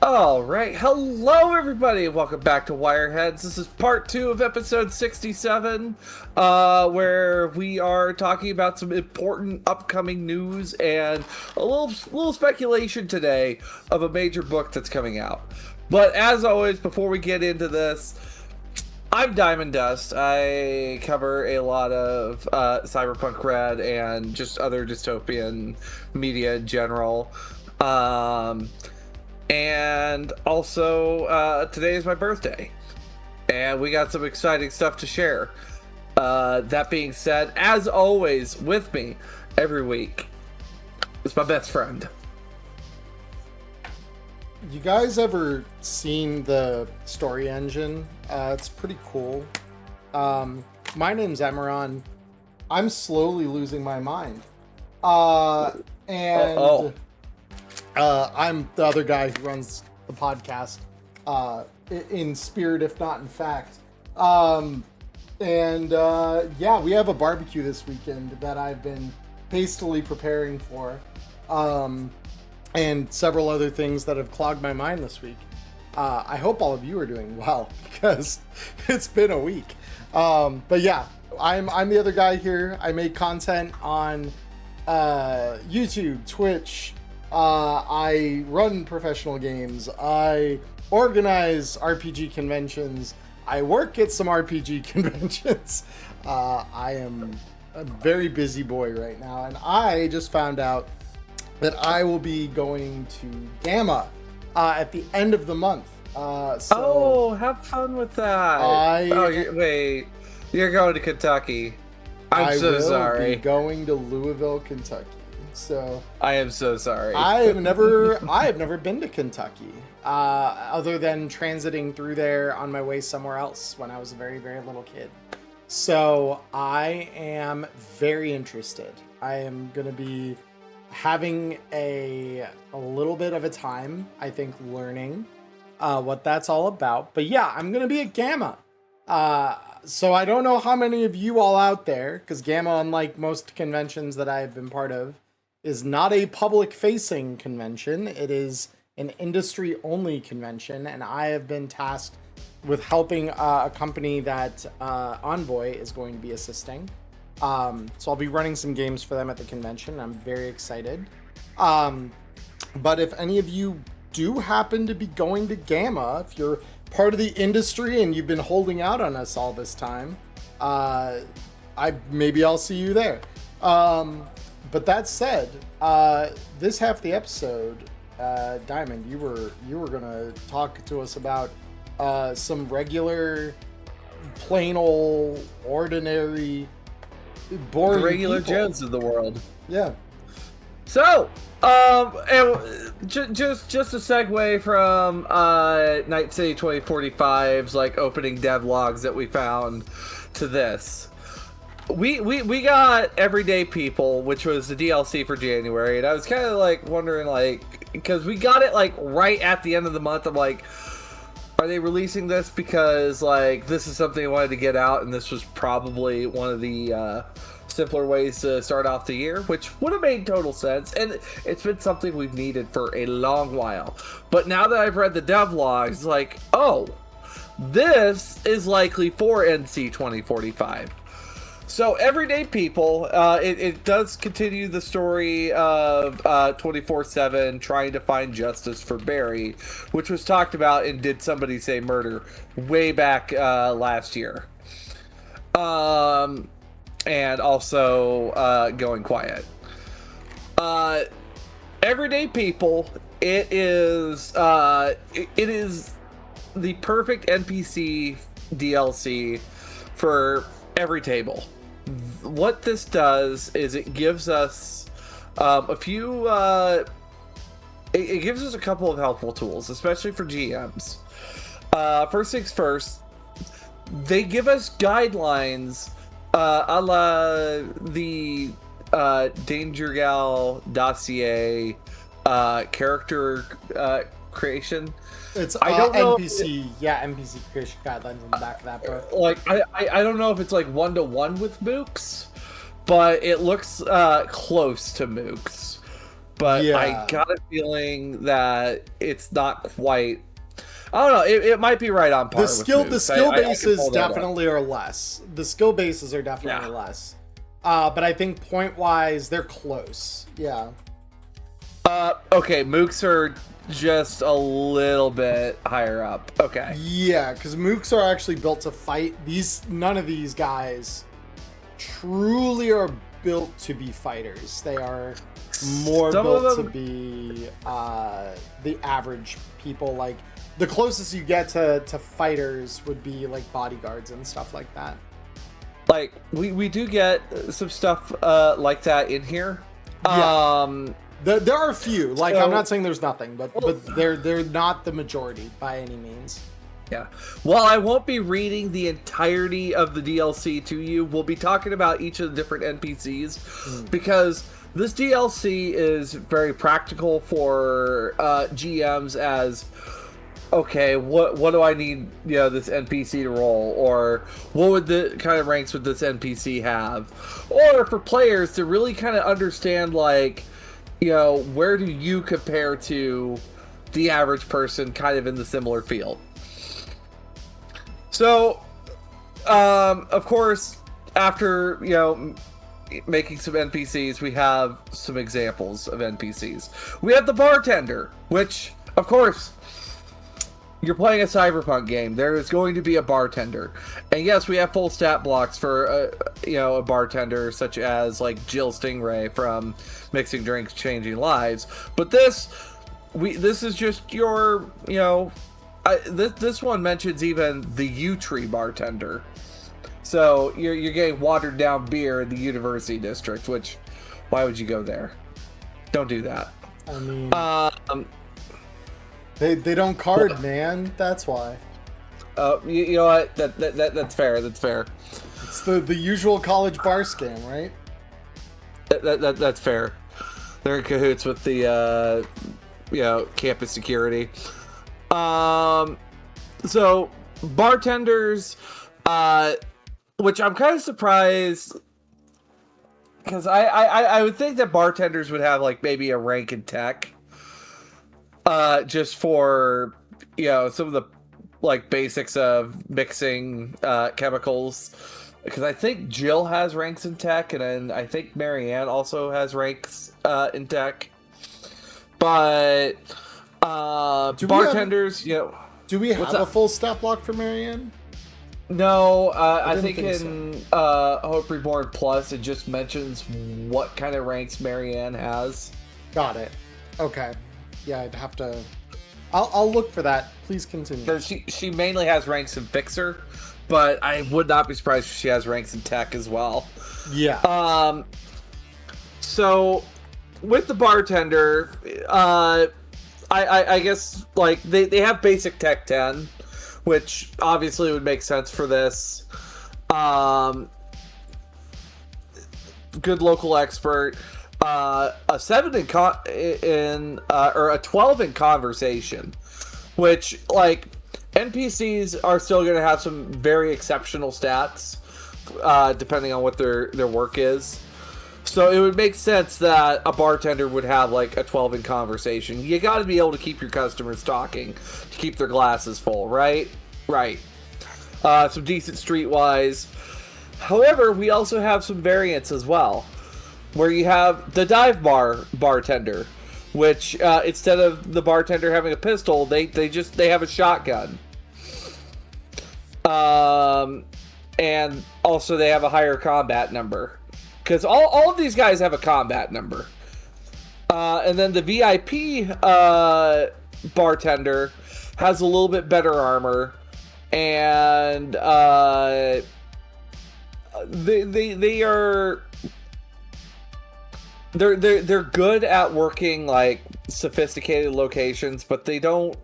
All right. Hello, everybody. Welcome back to Wireheads. This is part 2 of episode 67, where we are talking about some important upcoming news and a little speculation today of a major book that's coming out. But as always, before we get into this, I'm Diamond Dust. I cover a lot of cyberpunk red and just other dystopian media in general. And also, today is my birthday, and we got some exciting stuff to share. That being said, as always, with me every week is my best friend. You guys ever seen the story engine? It's pretty cool. My name's Emmerron. I'm slowly losing my mind. I'm the other guy who runs the podcast, in spirit, if not in fact. Yeah, we have a barbecue this weekend that I've been hastily preparing for, and several other things that have clogged my mind this week. I hope all of you are doing well because it's been a week. But yeah, I'm the other guy here. I make content on YouTube, Twitch. I run professional games. I organize RPG conventions. I work at some RPG conventions. I am a very busy boy right now, and I just found out that I will be going to Gamma at the end of the month. Have fun with that. You're going to Kentucky. I'm so sorry. I will be going to Louisville, Kentucky. So I am so sorry. I have never been to Kentucky, other than transiting through there on my way somewhere else when I was a very, very little kid. So I am very interested. I am going to be having a little bit of a time, I think, learning what that's all about. But yeah, I'm going to be at Gamma. So I don't know how many of you all out there, because Gamma, unlike most conventions that I've been part of, is not a public-facing convention. It is an industry-only convention, and I have been tasked with helping a company that Envoy is going to be assisting. So I'll be running some games for them at the convention. I'm very excited. But if any of you do happen to be going to Gamma, if you're part of the industry and you've been holding out on us all this time, maybe I'll see you there. But that said, this half of the episode, Diamond, you were gonna talk to us about some regular, plain old, ordinary, boring regular people. Jones of the world. Yeah. So, and just a segue from Night City 2045's like opening devlogs that we found to this. We got Everyday People, which was the DLC for January, and I was kind of like wondering, like, because we got it like right at the end of the month. I'm like, are they releasing this because like this is something I wanted to get out, and this was probably one of the simpler ways to start off the year, which would have made total sense, and it's been something we've needed for a long while. But now that I've read the devlogs, like, oh, this is likely for NC 2045. So, Everyday People, it does continue the story of 24/7 trying to find justice for Barry, which was talked about in Did Somebody Say Murder way back last year. And also Going Quiet. Everyday People, it is the perfect NPC DLC for every table. What this does is it gives us a few it gives us a couple of helpful tools, especially for GMs. First things first, they give us guidelines a la the Danger Gal dossier character creation. It's I don't know NPC, NPC creation guidelines on the back of that, bro. Like I don't know if it's like 1-to-1 with Mooks, but it looks close to Mooks. but Yeah. I got a feeling that it's not quite. I don't know. It might be right on par. The skill bases I definitely are less. The skill bases are definitely less. But I think point wise, they're close. Yeah. Okay, mooks are just a little bit higher up. Okay. Yeah, because mooks are actually built to fight. None of these guys truly are built to be fighters. They are more built to be the average people. Like the closest you get to fighters would be like bodyguards and stuff like that. Like we do get some stuff like that in here. Yeah. There are a few. Like I'm not saying there's nothing, but they're not the majority by any means. Yeah. While I won't be reading the entirety of the DLC to you, we'll be talking about each of the different NPCs because this DLC is very practical for GMs as, okay, what do I need, this NPC to roll, or what would the kind of ranks would this NPC have, or for players to really kind of understand, like, where do you compare to the average person kind of in the similar field. So, of course, after, making some NPCs, we have some examples of NPCs. We have the bartender, which, of course, you're playing a cyberpunk game. There is going to be a bartender. And yes, we have full stat blocks for, a bartender, such as, like, Jill Stingray from Mixing Drinks, Changing Lives. But this is just your, this one mentions even the U-Tree bartender. So you're getting watered down beer in the University District, which, why would you go there? Don't do that. I mean, they don't card, man. That's why. You know what? That's fair. That's fair. It's the usual college bar scam, right? That's fair. They're in cahoots with the campus security. So bartenders, which I'm kind of surprised, because I would think that bartenders would have like maybe a rank in tech, just for some of the like basics of mixing chemicals, because I think Jill has ranks in tech, and then I think Marianne also has ranks in tech. But bartenders, do we have a full stat block for Marianne? No, I think in Hope Reborn Plus, it just mentions what kind of ranks Marianne has. Got it. Okay. Yeah, I'd have to... I'll look for that. Please continue. Because she mainly has ranks in Fixer, but I would not be surprised if she has ranks in Tech as well. Yeah. So, with the bartender, I guess, like, they have basic Tech 10, which obviously would make sense for this. Good local expert. A 7 or a 12 in conversation, which, like, NPCs are still going to have some very exceptional stats, depending on what their work is. So it would make sense that a bartender would have like a 12 in conversation. You got to be able to keep your customers talking, to keep their glasses full, right? Right. Some decent streetwise. However, we also have some variants as well, where you have the dive bar bartender, which instead of the bartender having a pistol, they have a shotgun. And also they have a higher combat number, because all of these guys have a combat number. And then the VIP bartender has a little bit better armor, and they're good at working like sophisticated locations, but they don't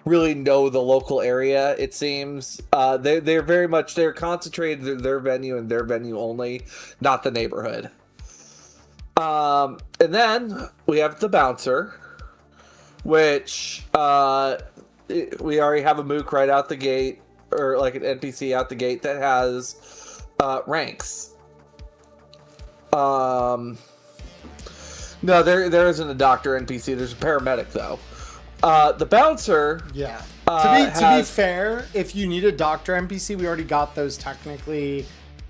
really know the local area, it seems. They're concentrated in their venue and their venue only, not the neighborhood. And then we have the bouncer, which we already have a mook right out the gate, or like an NPC out the gate that has ranks. No, there isn't a doctor NPC. There's a paramedic though. The bouncer. Yeah. To be has, fair, if you need a doctor NPC, we already got those technically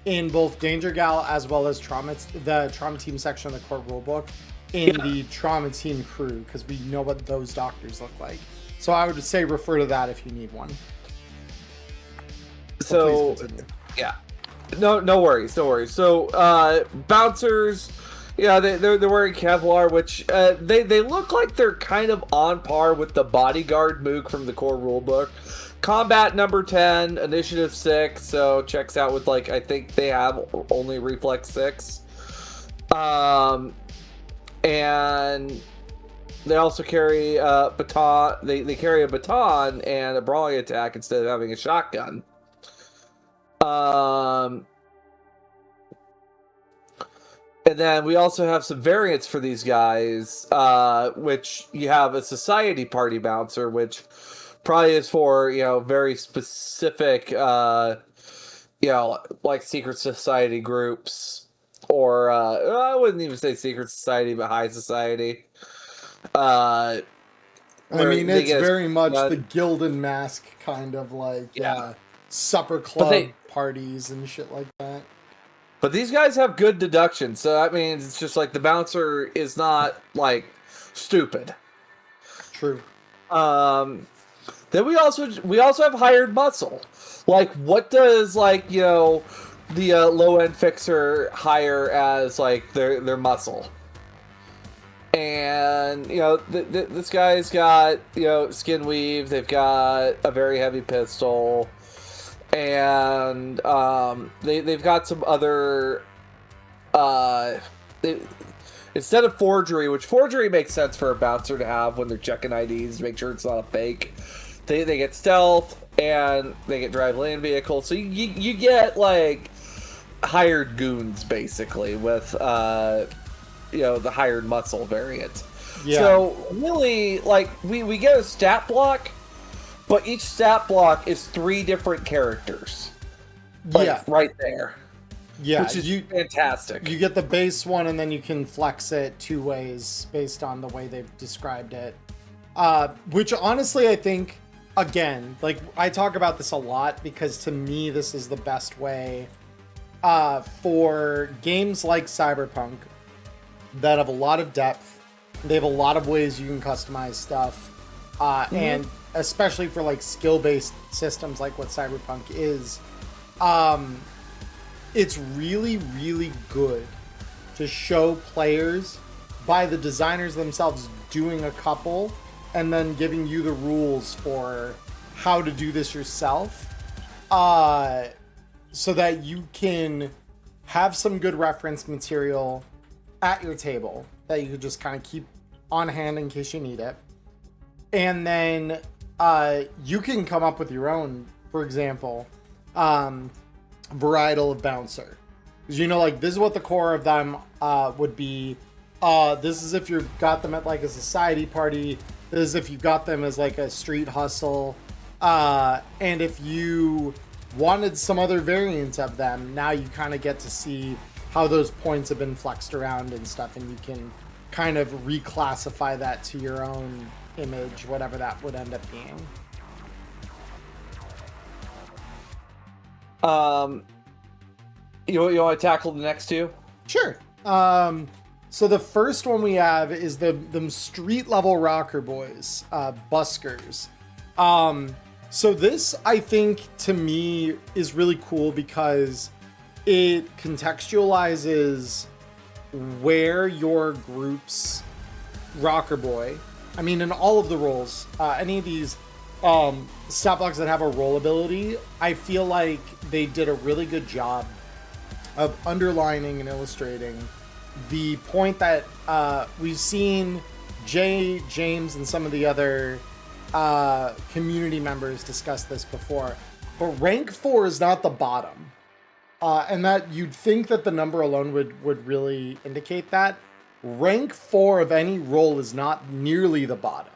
in both Danger Gal as well as the Trauma Team section of the core rulebook in the Trauma Team crew, because we know what those doctors look like. So I would say refer to that if you need one. So yeah, no worries. So bouncers, yeah, they're wearing Kevlar, which they look like they're kind of on par with the bodyguard Moog from the core rulebook. Combat number 10, initiative 6, so checks out with, like, I think they have only reflex 6. And they also carry a baton. They carry a baton and a brawling attack instead of having a shotgun. And then we also have some variants for these guys, which you have a society party bouncer, which probably is for, very specific, like secret society groups, or I wouldn't even say secret society, but high society. I mean, it's very much the Gildan Mask kind of like supper club parties and shit like that. But these guys have good deduction, so that means it's just like the bouncer is not like stupid. True. Then we also have hired muscle. Like, what does the low end fixer hire as like their muscle? And this guy's got skin weave. They've got a very heavy pistol, and they've got some other instead of forgery, which forgery makes sense for a bouncer to have when they're checking IDs to make sure it's not a fake. They get stealth and they get drive land vehicle. So you get like hired goons basically with the hired muscle variant. Yeah. So really, like, we get a stat block, but each stat block is 3 different characters. Like, right there. Yeah, which is fantastic. You get the base one, and then you can flex it 2 ways based on the way they've described it. Which honestly, I think, again, like, I talk about this a lot because to me, this is the best way for games like Cyberpunk that have a lot of depth. They have a lot of ways you can customize stuff. And especially for like skill-based systems like what Cyberpunk is, it's really, really good to show players by the designers themselves doing a couple and then giving you the rules for how to do this yourself, so that you can have some good reference material at your table that you could just kind of keep on hand in case you need it. And then you can come up with your own, for example, varietal of bouncer. Because like, this is what the core of them would be. This is if you've got them at like a society party. This is if you got them as like a street hustle. And if you wanted some other variant of them, now you kind of get to see how those points have been flexed around and stuff, and you can kind of reclassify that to your own image, whatever that would end up being. You want to tackle the next 2? Sure. So the first one we have is the street level rocker boys, buskers. So this, I think, to me is really cool because it contextualizes where your group's rocker boy, I mean, in all of the roles, any of these stat blocks that have a role ability, I feel like they did a really good job of underlining and illustrating the point that we've seen Jay, James, and some of the other community members discuss this before. But rank 4 is not the bottom. And that you'd think that the number alone would really indicate that. Rank 4 of any role is not nearly the bottom.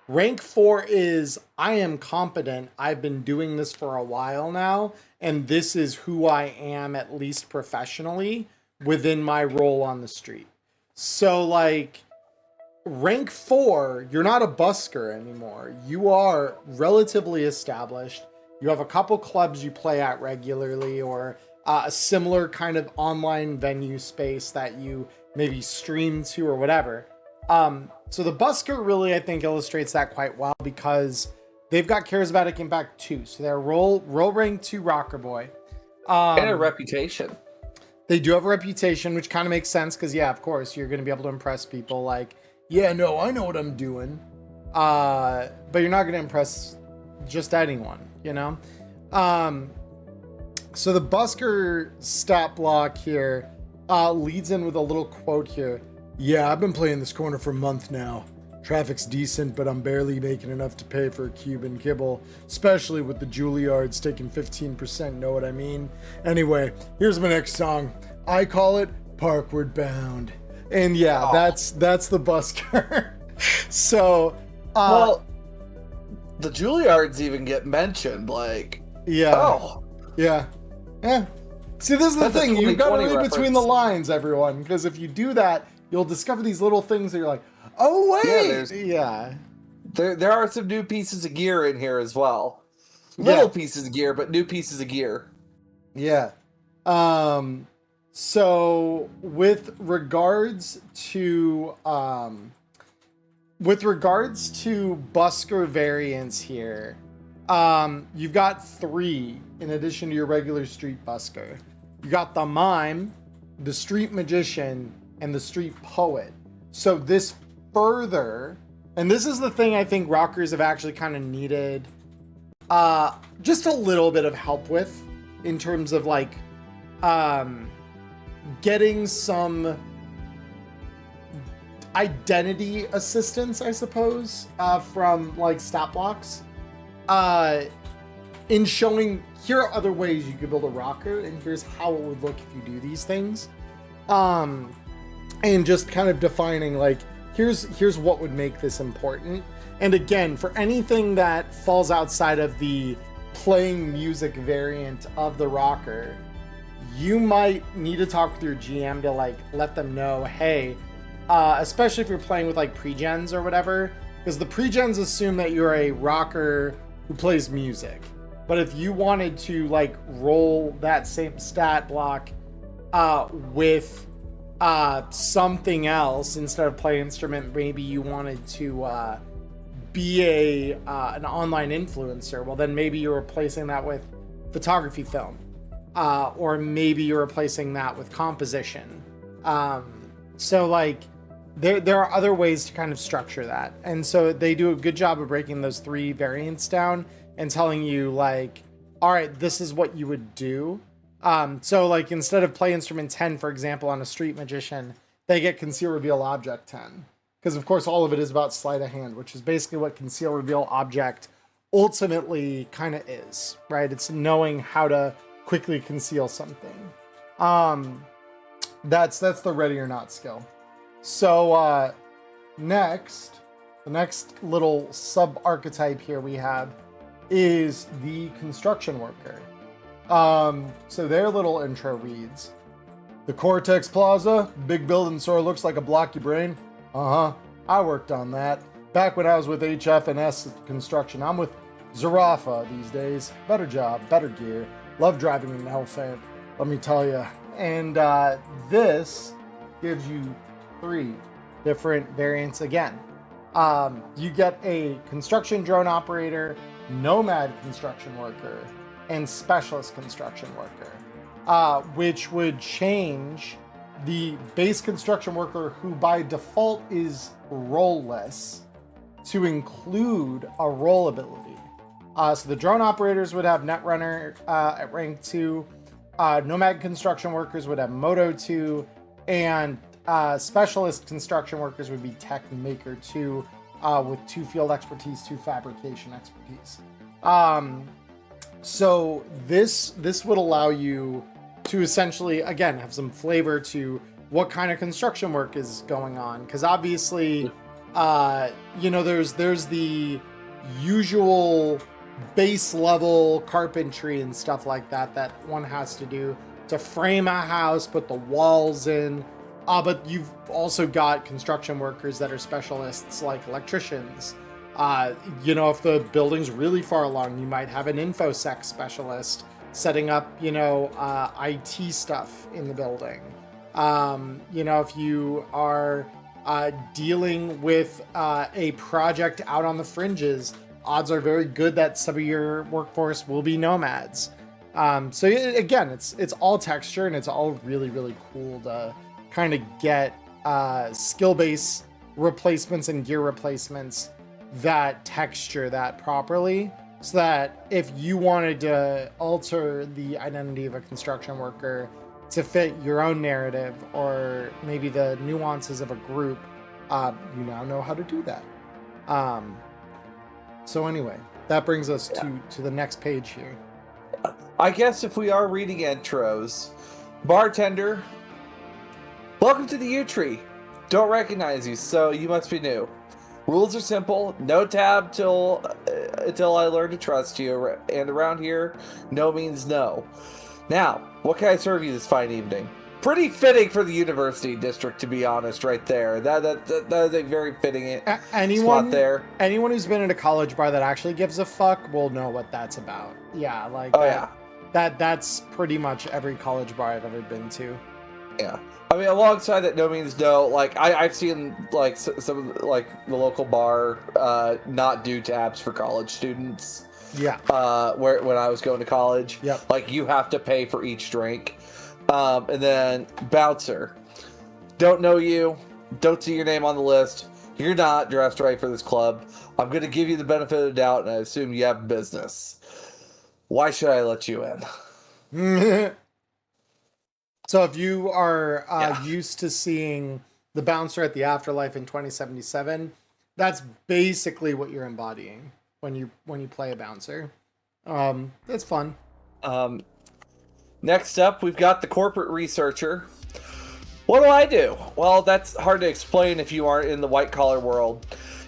Rank 4 is, I am competent, I've been doing this for a while now, and this is who I am, at least professionally, within my role on the street. So like rank 4, you're not a busker anymore. You are relatively established. You have a couple clubs you play at regularly, or a similar kind of online venue space that you maybe stream to or whatever. So the busker really, I think, illustrates that quite well because they've got charismatic impact too. So they're roll rank 2 rocker boy. And a reputation. They do have a reputation, which kind of makes sense because, yeah, of course, you're going to be able to impress people like, yeah, no, I know what I'm doing. But you're not going to impress just anyone, you know? So the busker stat block here leads in with a little quote here. Yeah, I've been playing this corner for a month now. Traffic's decent, but I'm barely making enough to pay for a Cuban kibble, especially with the Juilliards taking 15%, know what I mean? Anyway, here's my next song. I call it Parkward Bound. And yeah, that's the busker. So, well, the Juilliards even get mentioned, like, yeah. Oh. Yeah. Yeah. See, this is the thing. You've got to read between the lines, everyone, because if you do that, you'll discover these little things that you're like, oh, wait. Yeah. There are some new pieces of gear in here as well. Little pieces of gear, but new pieces of gear. Yeah. So with regards to busker variants here, you've got 3 in addition to your regular street busker. You got the mime, the street magician, and the street poet. So this further, and this is the thing I think rockers have actually kind of needed just a little bit of help with in terms of like getting some identity assistance, I suppose, from like stat blocks, in showing here are other ways you could build a rocker, and here's how it would look if you do these things, and just kind of defining like here's what would make this important. And again, for anything that falls outside of the playing music variant of the rocker, you might need to talk with your GM to like let them know, hey, especially if you're playing with like pre-gens or whatever, because the pre-gens assume that you're a rocker who plays music. But if you wanted to like roll that same stat block with something else instead of play instrument, maybe you wanted to be an online influencer, well then maybe you're replacing that with photography film, or maybe you're replacing that with composition. So like there are other ways to kind of structure that, and so they do a good job of breaking those 3 variants down and telling you like, all right, this is what you would do. So like instead of play instrument 10, for example, on a street magician, they get conceal reveal object 10. Because of course all of it is about sleight of hand, which is basically what conceal reveal object ultimately kind of is, right? It's knowing how to quickly conceal something. That's the ready or not skill. So the next little sub archetype here we have is the construction worker. So their little intro reads, the Cortex Plaza, big building sort of looks like a blocky brain. I worked on that back when I was with HF&S Construction. I'm with Zarafa these days. Better job, better gear. Love driving an elephant, let me tell you. And this gives you 3 different variants again. You get a construction drone operator, nomad construction worker, and specialist construction worker, which would change the base construction worker, who by default is role-less, to include a role ability. So the drone operators would have Netrunner at rank 2, nomad construction workers would have Moto 2, and specialist construction workers would be Tech Maker 2, with 2 field expertise, 2 fabrication expertise. So this would allow you to essentially, again, have some flavor to what kind of construction work is going on. Because obviously, there's the usual base level carpentry and stuff like that one has to do to frame a house, put the walls in, But you've also got construction workers that are specialists like electricians. If the building's really far along, you might have an infosec specialist setting up, IT stuff in the building. If you are dealing with a project out on the fringes, odds are very good that some of your workforce will be nomads. Again, it's all texture, and it's all really, really cool to kind of get skill base replacements and gear replacements that texture that properly, so that if you wanted to alter the identity of a construction worker to fit your own narrative or maybe the nuances of a group, you now know how to do that. So anyway, that brings us to the next page here. I guess if we are reading intros, bartender, welcome to the U Tree. Don't recognize you, so you must be new. Rules are simple. No tab until I learn to trust you, and around here, no means no. Now, what can I serve you this fine evening? Pretty fitting for the university district, to be honest, right there. That is a very fitting spot there. Anyone who's been in a college bar that actually gives a fuck will know what that's about. Yeah, that's pretty much every college bar I've ever been to. Yeah. I mean, alongside that, no means no. Like, I've seen, like, some of, like, the local bar not do tabs for college students. Yeah. When I was going to college. Yep. Like, you have to pay for each drink. And then, bouncer. Don't know you. Don't see your name on the list. You're not dressed right for this club. I'm going to give you the benefit of the doubt, and I assume you have business. Why should I let you in? So if you are used to seeing the bouncer at the Afterlife in 2077, that's basically what you're embodying when you play a bouncer. It's fun. Next up, we've got the corporate researcher. What do I do? Well, that's hard to explain if you aren't in the white-collar world.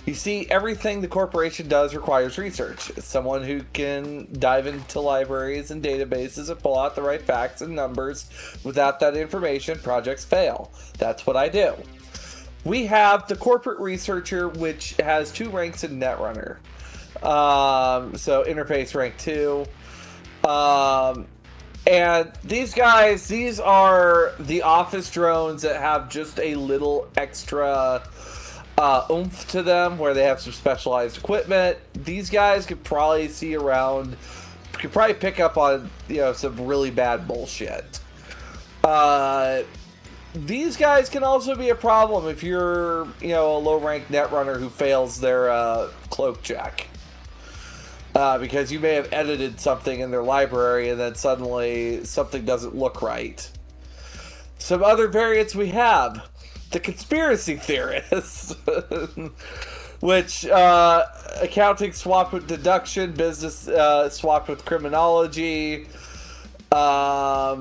You see, everything the corporation does requires research. It's someone who can dive into libraries and databases and pull out the right facts and numbers. Without that information, projects fail. That's what I do. We have the corporate researcher, which has 2 ranks in Netrunner. So interface rank 2. And these guys, these are the office drones that have just a little extra oomph to them, where they have some specialized equipment. These guys could probably see around, could probably pick up on, some really bad bullshit. These guys can also be a problem if you're, a low-ranked netrunner who fails their cloak check. Because you may have edited something in their library and then suddenly something doesn't look right. Some other variants we have. The conspiracy theorists, which accounting swapped with deduction, business swapped with criminology, a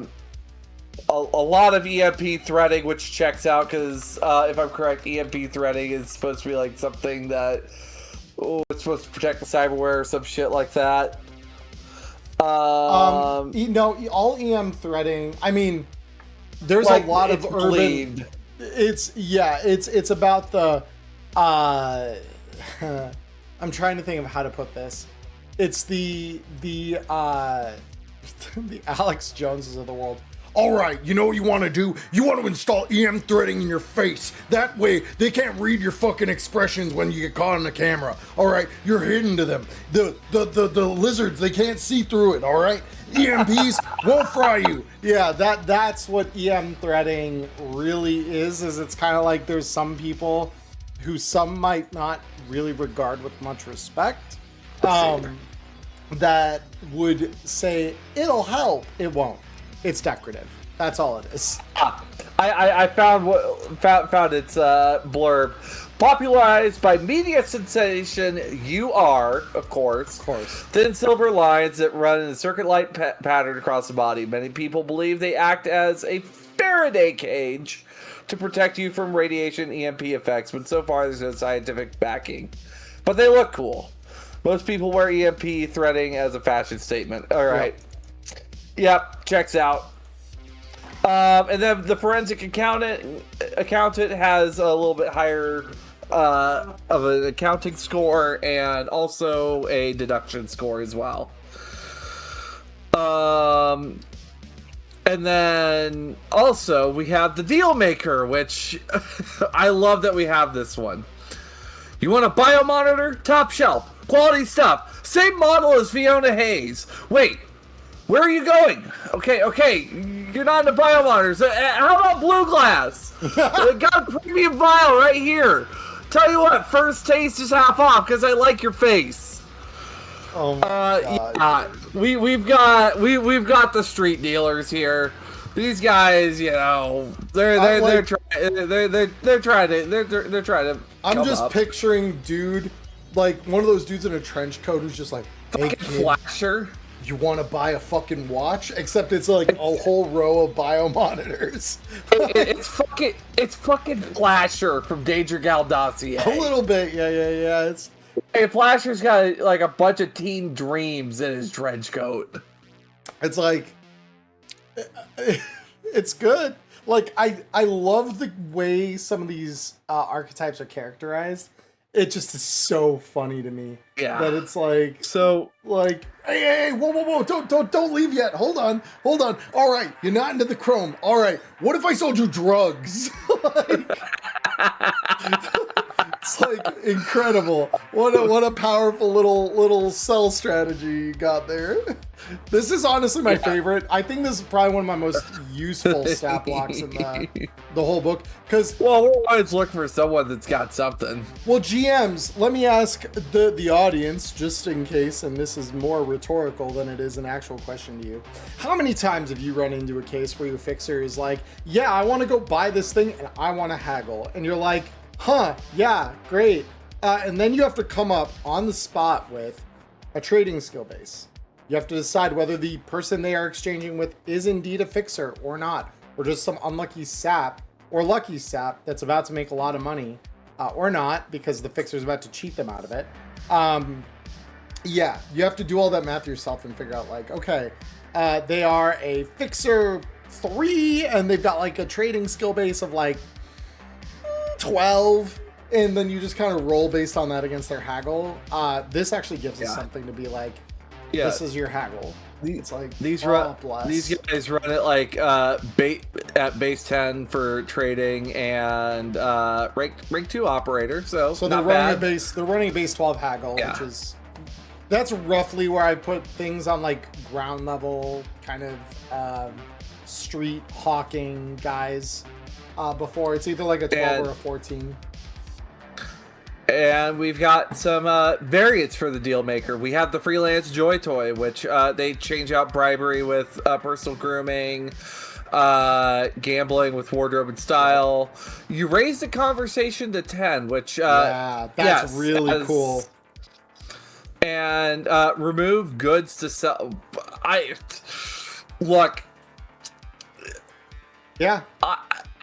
lot of EMP threading, which checks out because if I'm correct, EMP threading is supposed to be like something that it's supposed to protect the cyberware or some shit like that. All EM threading. I mean, there's a lot of urban. Believed. It's about the I'm trying to think of how to put this. It's the the Alex Joneses of the world. All right, you know what you want to do? You want to install EM threading in your face. That way, they can't read your fucking expressions when you get caught on the camera. All right, you're hidden to them. The lizards, they can't see through it. All right, EMPs won't fry you. Yeah, that's what EM threading really is it's kind of like there's some people who some might not really regard with much respect, that would say it'll help. It won't. It's decorative. That's all it is. I found its blurb. Popularized by media sensation UR, of course. Thin silver lines that run in a circuit-like pattern across the body. Many people believe they act as a Faraday cage to protect you from radiation EMP effects, but so far there's no scientific backing. But they look cool. Most people wear EMP threading as a fashion statement. All right. Yep, checks out. And then the forensic accountant has a little bit higher of an accounting score and also a deduction score as well. And then also we have the deal maker, which I love that we have this one. You want a biomonitor? Top shelf. Quality stuff. Same model as Fiona Hayes. Wait, where are you going? Okay, you're not into biomonitors. How about blue glass? Got a premium vial right here. Tell you what, first taste is half off because I like your face. Oh my God. Yeah, we've got the street dealers here. These guys, you know, they're trying to. I'm just picturing dude, like one of those dudes in a trench coat who's just like, hey kid, flasher. You want to buy a fucking watch? Except it's like a whole row of biomonitors. it's fucking Flasher from Danger Gal Dossier. A little bit, yeah. It's. Hey, Flasher's got like a bunch of teen dreams in his trench coat. It's like, it's good. Like I love the way some of these archetypes are characterized. It just is so funny to me. Yeah. That it's like so like hey, whoa, don't leave yet. Hold on. All right, you're not into the chrome. All right, what if I sold you drugs? It's like incredible. What a powerful little sell strategy you got there. This is honestly my favorite. I think this is probably one of my most useful stat blocks in the whole book. Because we'll always look for someone that's got something. Well, GMs, let me ask the audience, just in case, and this is more rhetorical than it is an actual question to you. How many times have you run into a case where your fixer is like, yeah, I want to go buy this thing and I want to haggle. And you're like, huh, yeah, great. And then you have to come up on the spot with a trading skill base. You have to decide whether the person they are exchanging with is indeed a fixer or not, or just some unlucky sap or lucky sap that's about to make a lot of money, or not, because the fixer is about to cheat them out of it. Yeah, you have to do all that math yourself and figure out like, okay, they are a fixer 3 and they've got like a trading skill base of like 12, and then you just kind of roll based on that against their haggle. This actually gives us something to be like, this is your haggle. It's like these guys run it like at base 10 for trading and rank 2 operator. So they're running a base 12 haggle, which is that's roughly where I put things on like ground level kind of street hawking guys. Before it's either like a 12 or a 14. And we've got some variants for the deal maker. We have the freelance joy toy, which they change out bribery with personal grooming, gambling with wardrobe and style. You raise the conversation to 10, which that's really cool. And remove goods to sell.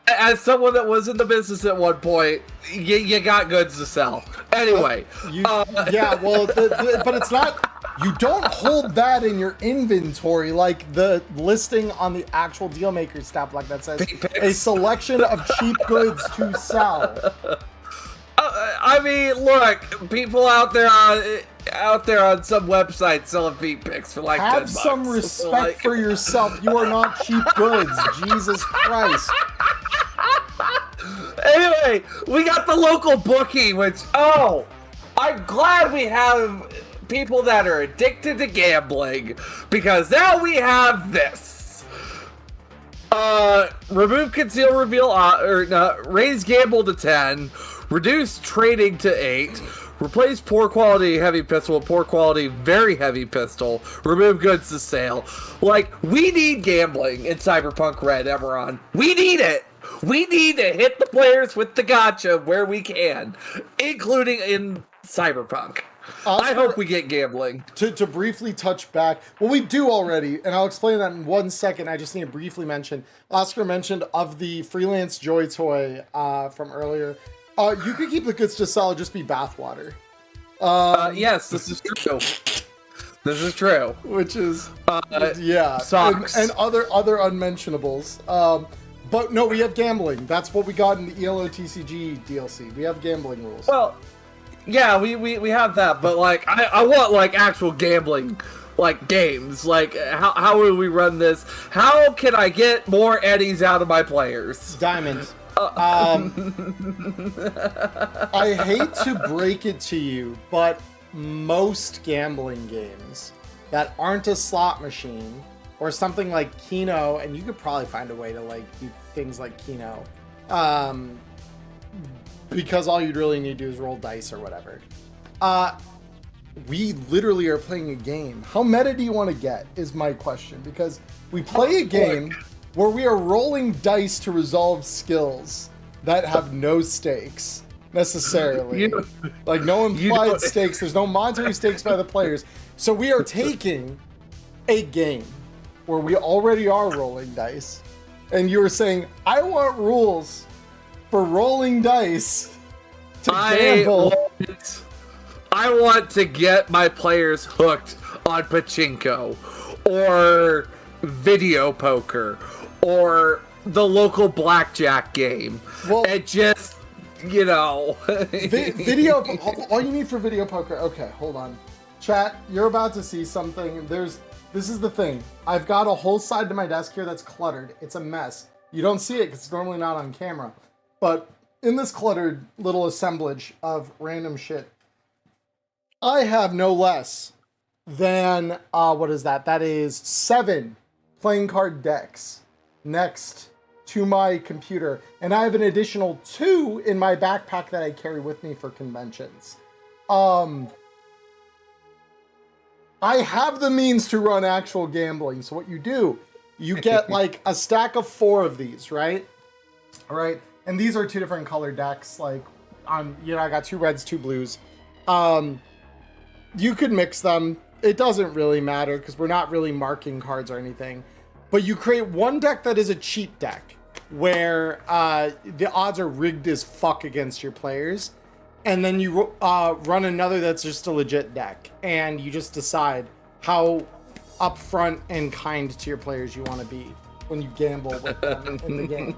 As someone that was in the business at one point, you got goods to sell. Anyway. But it's not... You don't hold that in your inventory like the listing on the actual Dealmaker stat block that says a selection of cheap goods to sell. I mean, look, people out there on some website selling feet pics for like have $10. Some respect for yourself. You are not cheap goods. Jesus Christ. Anyway, we got the local bookie, which I'm glad we have people that are addicted to gambling, because now we have this. Remove conceal reveal raise gamble to 10, reduce trading to 8, replace poor quality heavy pistol with poor quality very heavy pistol, remove goods to sale. Like, we need gambling in Cyberpunk Red, Emmerron. We need it. We need to hit the players with the gotcha where we can, including in Cyberpunk. Oscar, I hope we get gambling. To briefly touch back, well, we do already, and I'll explain that in 1 second. I just need to briefly mention, Oscar mentioned of the freelance joy toy from earlier. You could keep the goods to sell, just be bathwater. Yes, this is true. This is true. Which is socks. and other unmentionables. But no, we have gambling. That's what we got in the ELO TCG DLC. We have gambling rules. Well, yeah, we have that, but like I want like actual gambling like games. Like how will we run this? How can I get more eddies out of my players? Diamond. I hate to break it to you, but most gambling games that aren't a slot machine or something like Keno, and you could probably find a way to like do things like Keno, because all you'd really need to do is roll dice or whatever. We literally are playing a game. How meta do you want to get is my question, because we play a game where we are rolling dice to resolve skills that have no stakes necessarily. Like no implied stakes. There's no monetary stakes by the players. So we are taking a game where we already are rolling dice. And you were saying, I want rules for rolling dice to gamble. I want to get my players hooked on pachinko or video poker or the local blackjack game. Well, and just, video, all you need for video poker. Okay, hold on. Chat, you're about to see something. This is the thing. I've got a whole side to my desk here that's cluttered. It's a mess. You don't see it because it's normally not on camera. But in this cluttered little assemblage of random shit, I have no less than, what is that? That is 7 playing card decks next to my computer. And I have an additional 2 in my backpack that I carry with me for conventions. I have the means to run actual gambling. So what you do, you get like a stack of 4 of these, right? All right. And these are 2 different color decks. Like, I got 2 reds, 2 blues. You could mix them. It doesn't really matter because we're not really marking cards or anything. But you create one deck that is a cheat deck where the odds are rigged as fuck against your players. And then you run another that's just a legit deck. And you just decide how upfront and kind to your players you want to be when you gamble with them in the game.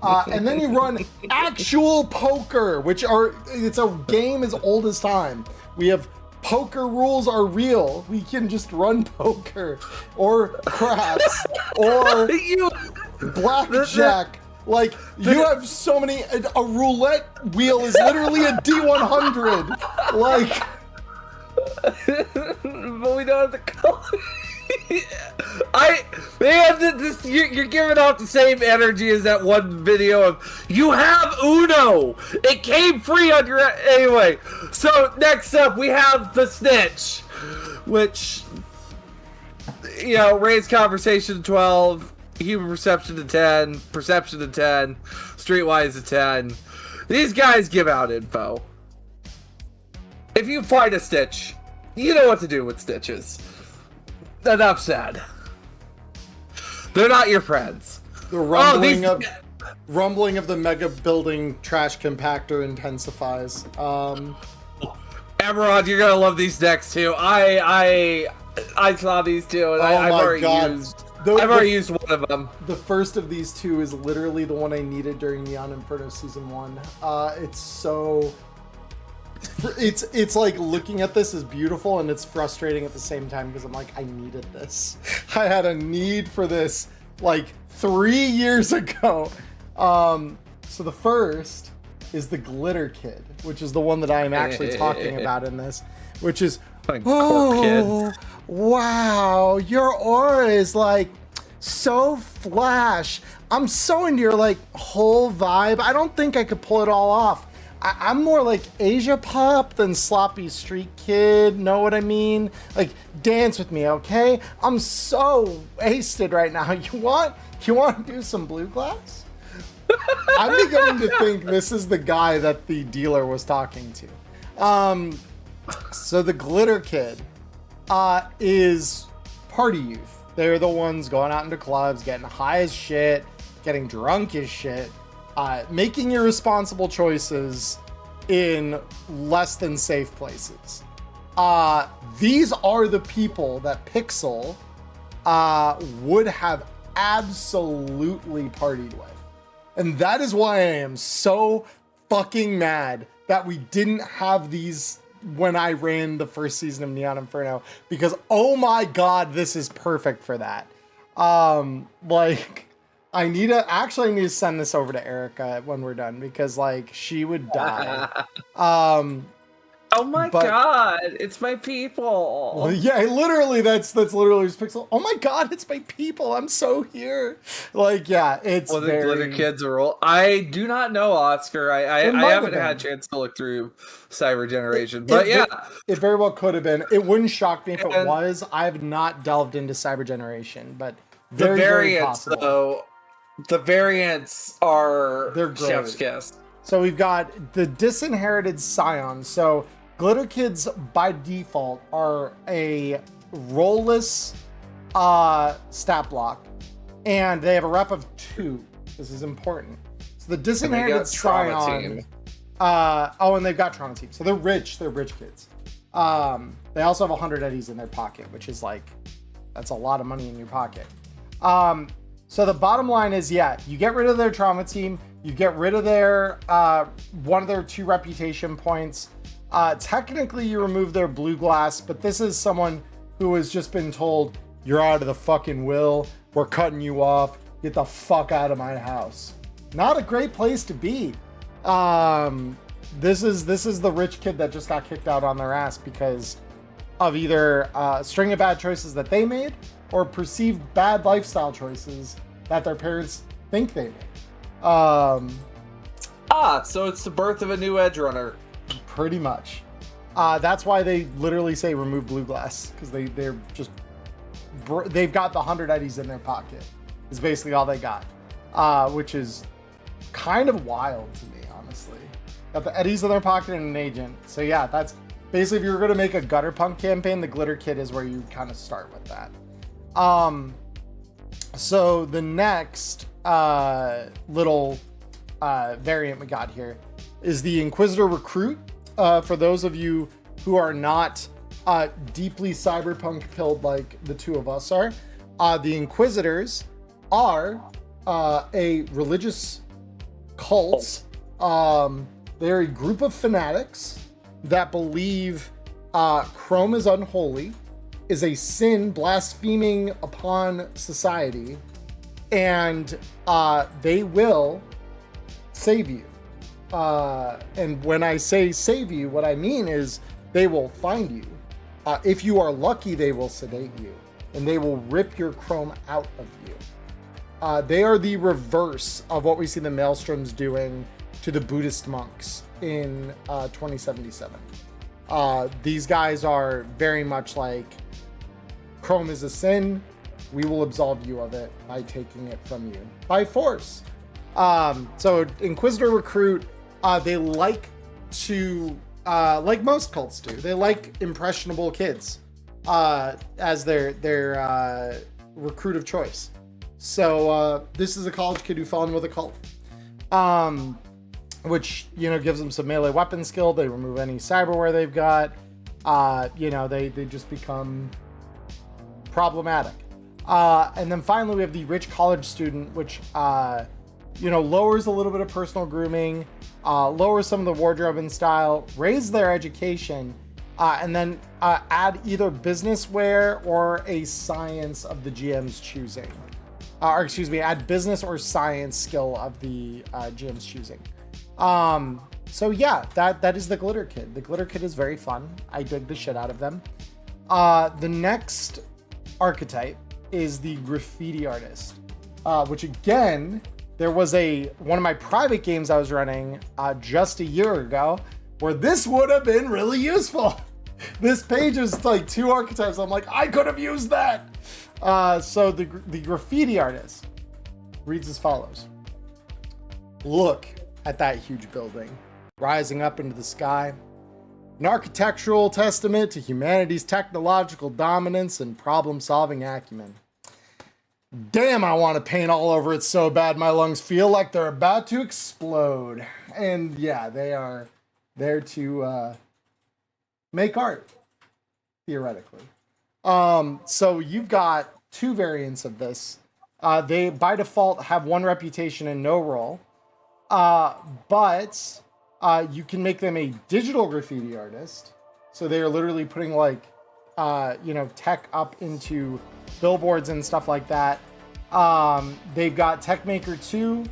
And then you run actual poker, it's a game as old as time. We have poker rules are real. We can just run poker or craps or blackjack. Like, you have so many. A roulette wheel is literally a D100. Like, but we don't have the color. You're giving off the same energy as that one video of you have Uno. It came free on your anyway. So next up we have the Snitch, which raised conversation to 12, human perception to 10, perception to 10, streetwise to 10. These guys give out info. If you find a Stitch, you know what to do with Stitches. Enough said. They're not your friends. The rumbling of the mega building trash compactor intensifies. Emmerron, you're gonna love these decks too. I saw these two, and I've already used one of them. The first of these 2 is literally the one I needed during Neon Inferno Season 1. It's so... It's like looking at this is beautiful and it's frustrating at the same time because I'm like, I needed this. I had a need for this like 3 years ago. So the first is the Glitter Kid, which is the one that I'm actually talking about in this, which is, wow, your aura is like so flash. I'm so into your like whole vibe. I don't think I could pull it all off. I'm more like Asia Pop than Sloppy Street Kid, know what I mean? Like, dance with me, okay? I'm so wasted right now. You want to do some blue glass? I'm beginning to think this is the guy that the dealer was talking to. So the Glitter Kid is party youth. They're the ones going out into clubs, getting high as shit, getting drunk as shit, making irresponsible choices in less than safe places. these are the people that Pixel would have absolutely partied with. And that is why I am so fucking mad that we didn't have these when I ran the first season of Neon Inferno, because oh my god, this is perfect for that. Like, I need to send this over to Erica when we're done, because like she would die. Oh my god, it's my people. Well, yeah, literally, that's literally just Pixel. Oh my god, it's my people. I'm so here. Like, yeah, it's the Glitter Kids are all. I do not know, Oscar. I haven't had a chance to look through Cyber Generation, but it very well could have been. It wouldn't shock me if it was. I have not delved into Cyber Generation, but very, very possible. Though, the variants are chef's kiss. So we've got the Disinherited Scion. So Glitter Kids by default are a rollless stat block, and they have a rep of 2. This is important. So the Disinherited Scion. And they've got Trauma Team. So they're rich. They're rich kids. They also have 100 eddies in their pocket, which is like, that's a lot of money in your pocket. So the bottom line is, yeah, you get rid of their Trauma Team. You get rid of their one of their 2 reputation points. Technically, you remove their blue glass, but this is someone who has just been told, you're out of the fucking will. We're cutting you off. Get the fuck out of my house. Not a great place to be. This is the rich kid that just got kicked out on their ass because of either a string of bad choices that they made or perceived bad lifestyle choices that their parents think they made. So it's the birth of a new edge runner. Pretty much. That's why they literally say remove blue glass, because they've got the 100 eddies in their pocket. Is basically all they got, which is kind of wild to me, honestly. Got the eddies in their pocket and an agent. So yeah, that's basically, if you're going to make a gutter punk campaign, the Glitter Kid is where you kind of start with that. So the next little variant we got here is the Inquisitor Recruit. For those of you who are not deeply cyberpunk pilled like the two of us are, the Inquisitors are a religious cult. They're a group of fanatics that believe Chrome is unholy, is a sin blaspheming upon society, and they will save you. And when I say save you, what I mean is they will find you. If you are lucky, they will sedate you, and they will rip your Chrome out of you. They are the reverse of what we see the Maelstroms doing to the Buddhist monks in 2077. These guys are very much like, Chrome is a sin, we will absolve you of it by taking it from you by force. So Inquisitor Recruit, they like to, like most cults do, they like impressionable kids as their recruit of choice. So this is a college kid who fell in with a cult, which, you know, gives them some melee weapon skill. They remove any cyberware they've got. You know, they just become problematic. And then finally we have the rich college student, which you know, lowers a little bit of personal grooming, lowers some of the wardrobe and style, raise their education, and then add either business wear or a science of the GM's choosing. Or excuse me, add business or science skill of the GM's choosing. So yeah, that is the Glitter Kid. The Glitter Kid is very fun. I dig the shit out of them. The next archetype is the Graffiti Artist, which again, there was one of my private games I was running just a year ago where this would have been really useful. This page is like 2 archetypes. I'm like, I could have used that. So the Graffiti Artist reads as follows. Look at that huge building rising up into the sky. An architectural testament to humanity's technological dominance and problem-solving acumen. Damn, I want to paint all over it so bad my lungs feel like they're about to explode. And yeah, they are there to make art. theoretically. So you've got two variants of this. They by default have one reputation and no role. But you can make them a digital graffiti artist. So they are literally putting like, tech up into billboards and stuff like that. They've got Tech Maker 2,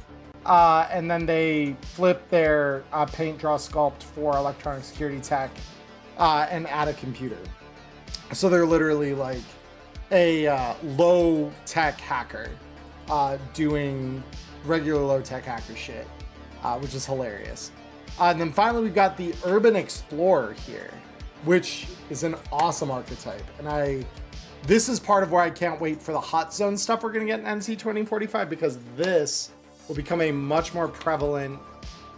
and then they flip their paint, draw, sculpt for electronic security tech, and add a computer. So they're literally like a low tech hacker doing regular low tech hacker shit, which is hilarious. And then finally, we've got the Urban Explorer here, which is an awesome archetype. And this is part of where I can't wait for the hot zone stuff we're going to get in NC 2045, because this will become a much more prevalent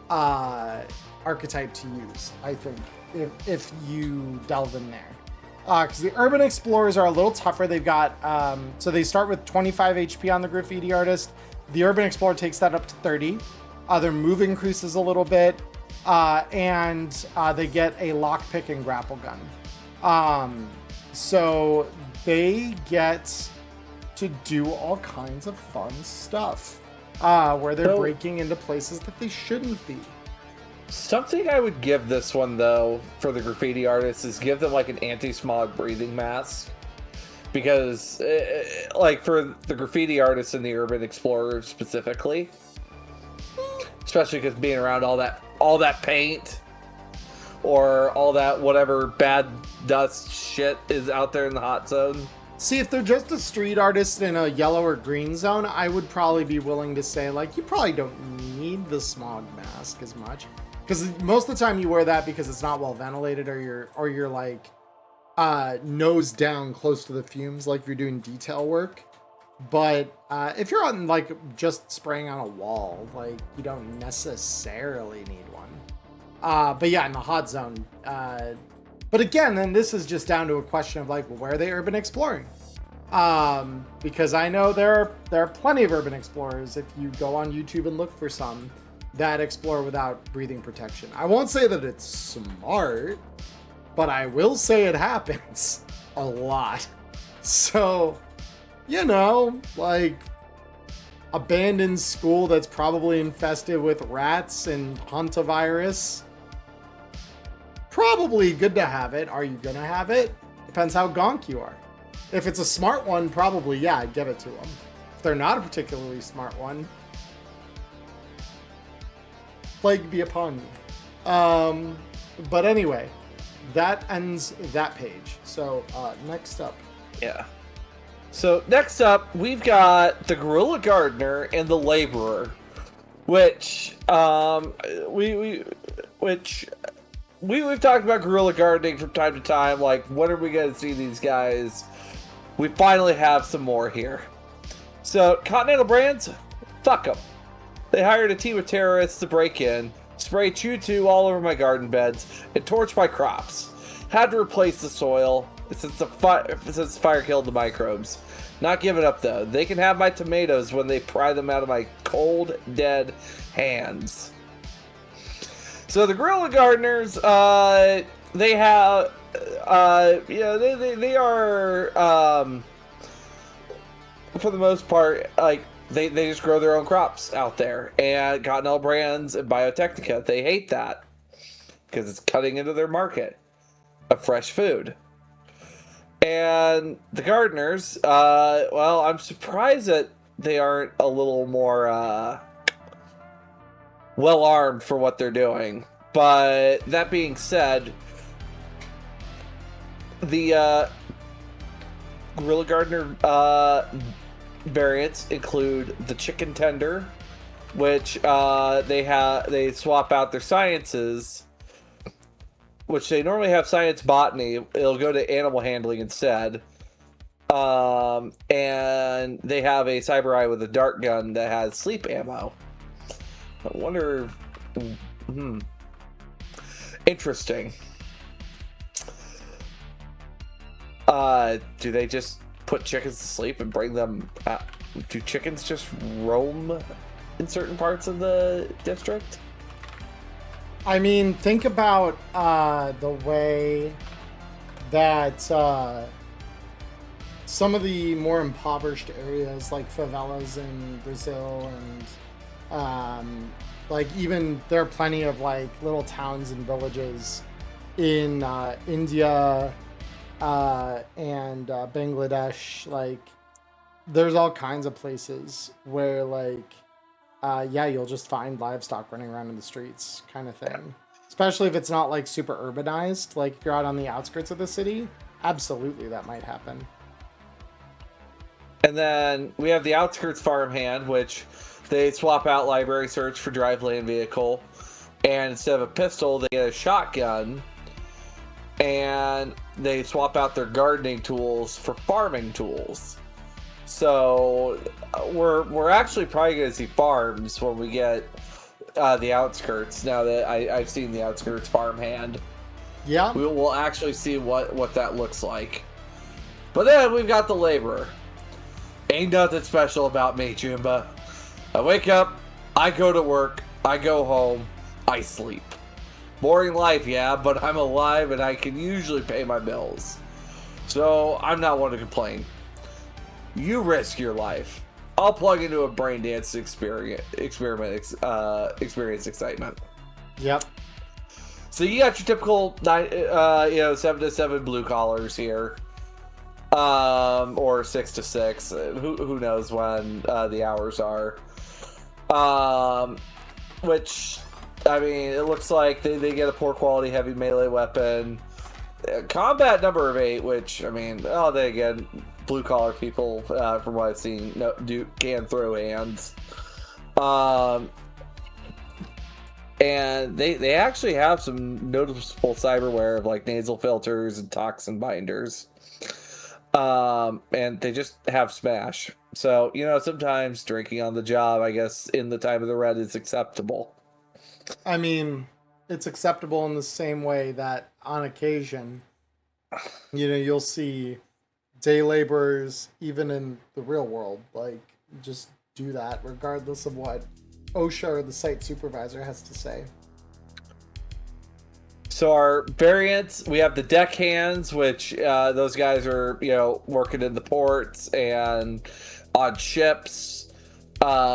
archetype to use, I think, if you delve in there. Because the Urban Explorers are a little tougher. They've got, so they start with 25 HP on the Graffiti Artist. The Urban Explorer takes that up to 30. Their move increases a little bit. And they get a lockpick and grapple gun. So they get to do all kinds of fun stuff where they're breaking into places that they shouldn't be. Something I would give this one, though, for the graffiti artists is give them like an anti-smog breathing mask. Because, like, for the graffiti artists and the Urban Explorer specifically, especially because being around all that paint or all that whatever bad dust shit is out there in the hot zone. See, if they're just a street artist in a yellow or green zone, I would probably be willing to say, like, you probably don't need the smog mask as much. Because most of the time you wear that because it's not well ventilated, or you're like nose down close to the fumes, like you're doing detail work. But if you're on like just spraying on a wall, like you don't necessarily need one. But yeah, in the hot zone. But again, then this is just down to a question of like, well, where are they urban exploring? Because I know there are plenty of urban explorers, if you go on YouTube and look for some, that explore without breathing protection. I won't say that it's smart, but I will say it happens a lot. So, like abandoned school that's probably infested with rats and hantavirus. Probably good to have it. Are you gonna have it? Depends how gonk you are. If it's a smart one, probably, yeah, I'd give it to them. If they're not a particularly smart one, plague be upon you. But anyway, that ends that page. So next up. Yeah. So next up, we've got the Guerrilla Gardener and the Laborer, which we've talked about guerrilla gardening from time to time. Like, when are we going to see these guys? We finally have some more here. So Continental Brands, fuck them. They hired a team of terrorists to break in, spray choo-choo all over my garden beds, and torch my crops. Had to replace the soil since the fire killed the microbes. Not giving up though. They can have my tomatoes when they pry them out of my cold, dead hands. So the Guerrilla Gardeners, they have, they are, for the most part, like, they just grow their own crops out there. And Continental Brands and Biotechnica, they hate that because it's cutting into their market of fresh food. And the gardeners, well, I'm surprised that they aren't a little more well armed for what they're doing. But that being said, the Guerrilla Gardener variants include the Chicken Tender, which they swap out their sciences, which they normally have science botany. It'll go to animal handling instead. And they have a Cyber Eye with a dart gun that has sleep ammo. I wonder. Interesting. Do they just put chickens to sleep and bring them out? Do chickens just roam in certain parts of the district? I mean, think about the way that some of the more impoverished areas, like favelas in Brazil, and like even there are plenty of like little towns and villages in India and Bangladesh. Like there's all kinds of places where like you'll just find livestock running around in the streets, kind of thing. Especially if it's not like super urbanized, like if you're out on the outskirts of the city, absolutely that might happen. And then we have the outskirts farmhand, which they swap out library search for drive land vehicle, and instead of a pistol, they get a shotgun, and they swap out their gardening tools for farming tools. So we're actually probably going to see farms when we get the outskirts. Now that I've seen the outskirts farmhand, yeah, we'll actually see what that looks like. But then we've got the laborer. Ain't nothing special about me, Jumba. I wake up, I go to work, I go home, I sleep. Boring life, yeah, but I'm alive and I can usually pay my bills. So I'm not one to complain. You risk your life. I'll plug into a brain dance experience excitement. Yep. So you got your typical 7 to 7 blue collars here. Or 6 to 6. Who knows when the hours are. Which, I mean, it looks like they get a poor quality heavy melee weapon. Combat number of 8, which, I mean, they again, blue collar people, from what I've seen, can throw hands. And they actually have some noticeable cyberware of like nasal filters and toxin binders. And they just have smash. So, sometimes drinking on the job, I guess, in the time of the red is acceptable. I mean, it's acceptable in the same way that on occasion, you'll see day laborers, even in the real world, like, just do that regardless of what OSHA or the site supervisor has to say. So our variants, we have the deckhands, which those guys are, working in the ports and on ships,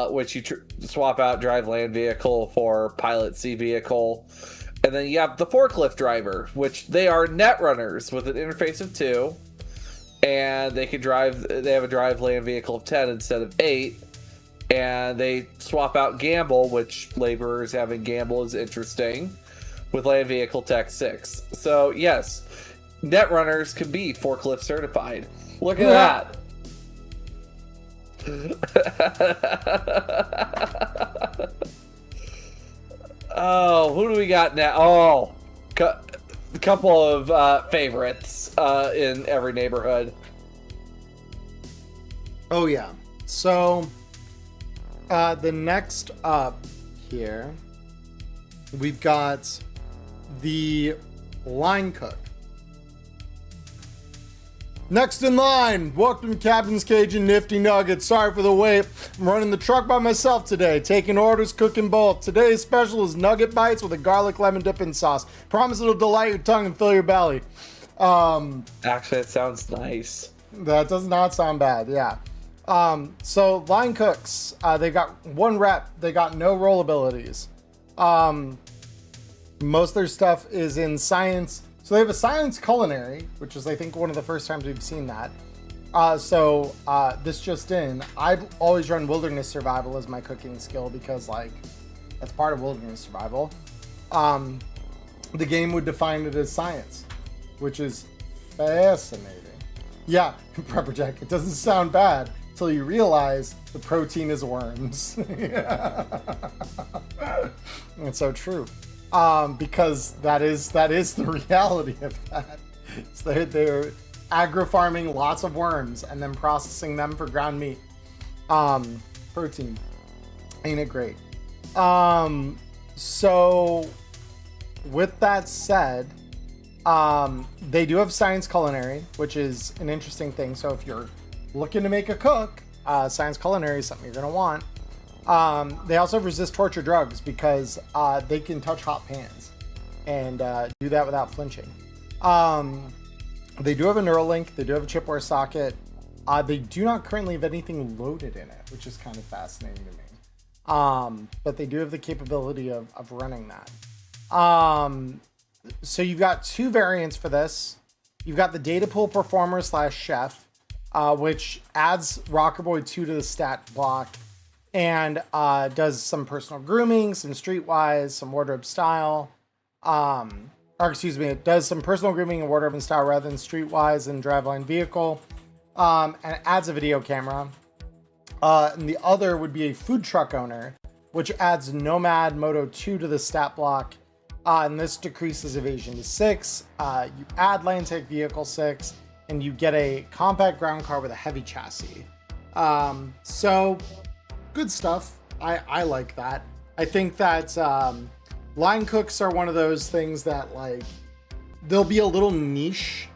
which you swap out drive land vehicle for pilot sea vehicle. And then you have the forklift driver, which they are net runners with an interface of 2. And they have a drive land vehicle of 10 instead of 8. And they swap out gamble, which laborers having gamble is interesting, with land vehicle tech 6. So yes, net runners can be forklift certified. Look at that. Oh, who do we got now? Oh, a couple of favorites in every neighborhood. Oh yeah. So the next up here, we've got the line cook. Next in line, welcome to Captain's Cajun Nifty Nuggets. Sorry for the wait. I'm running the truck by myself today, taking orders, cooking both. Today's special is nugget bites with a garlic lemon dipping sauce. Promise it'll delight your tongue and fill your belly. Actually, it sounds nice. That does not sound bad, yeah. So line cooks, they got 1 rep. They got no roll abilities. Most of their stuff is in science. So they have a science culinary, which is, I think, one of the first times we've seen that. This just in, I've always run wilderness survival as my cooking skill because, like, that's part of wilderness survival. The game would define it as science, which is fascinating. Yeah, Prepperjack, it doesn't sound bad until you realize the protein is worms. It's so true. Because that is the reality of that. So they're agri-farming lots of worms and then processing them for ground meat. Protein. Ain't it great? So with that said, they do have science culinary, which is an interesting thing. So if you're looking to make a cook, science culinary is something you're going to want. They also resist torture drugs because they can touch hot pans and do that without flinching. They do have a Neuralink. They do have a chipware socket. They do not currently have anything loaded in it, which is kind of fascinating to me. But they do have the capability of running that. So you've got two variants for this. You've got the Data Pool Performer / Chef, which adds Rocker Boy 2 to the stat block and does some personal grooming, some streetwise, some wardrobe style. It does some personal grooming and wardrobe and style rather than streetwise and driveline vehicle. And it adds a video camera. And the other would be a food truck owner, which adds Nomad Moto 2 to the stat block. And this decreases evasion to 6. You add Landtech Vehicle 6, and you get a compact ground car with a heavy chassis. So good stuff. I like that. I think that line cooks are one of those things that, like, they'll be a little niche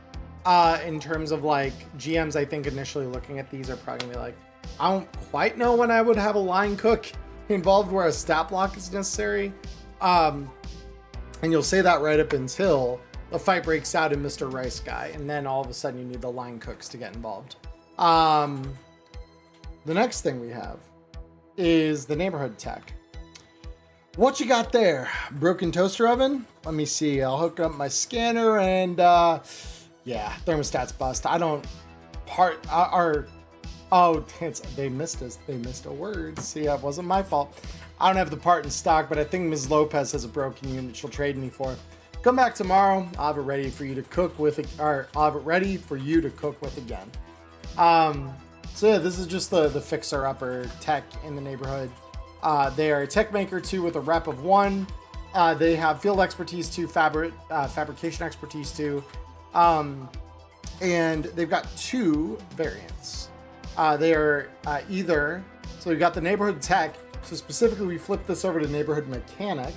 in terms of, like, GMs. I think initially looking at these are probably gonna be like, I don't quite know when I would have a line cook involved where a stat block is necessary. And you'll say that right up until the fight breaks out in Mr. Rice Guy, and then all of a sudden you need the line cooks to get involved. The next thing we have is the neighborhood tech. What you got there? Broken toaster oven? Let me see. I'll hook up my scanner and yeah, thermostat's bust. I don't they missed us. They missed a word. See, that wasn't my fault. I don't have the part in stock, but I think Ms. Lopez has a broken unit she'll trade me for. Come back tomorrow. I'll have it ready for you to cook with, or I'll have it ready for you to cook with again. So yeah, this is just the fixer-upper tech in the neighborhood. They are a tech maker 2 with a rep of 1. They have field expertise 2, fabrication expertise 2. And they've got 2 variants. They are so we've got the neighborhood tech. So specifically, we flip this over to neighborhood mechanic,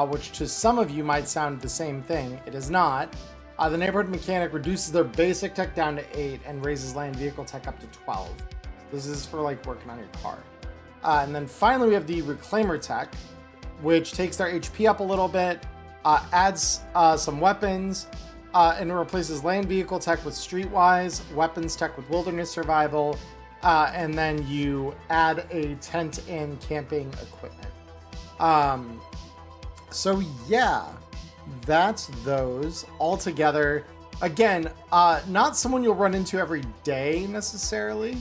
which to some of you might sound the same thing. It is not. The neighborhood mechanic reduces their basic tech down to 8 and raises land vehicle tech up to 12. This is for, like, working on your car. And then finally, we have the reclaimer tech, which takes their HP up a little bit, adds some weapons, and it replaces land vehicle tech with streetwise, weapons tech with wilderness survival, and then you add a tent and camping equipment. So yeah, that's those all together. Again, not someone you'll run into every day necessarily,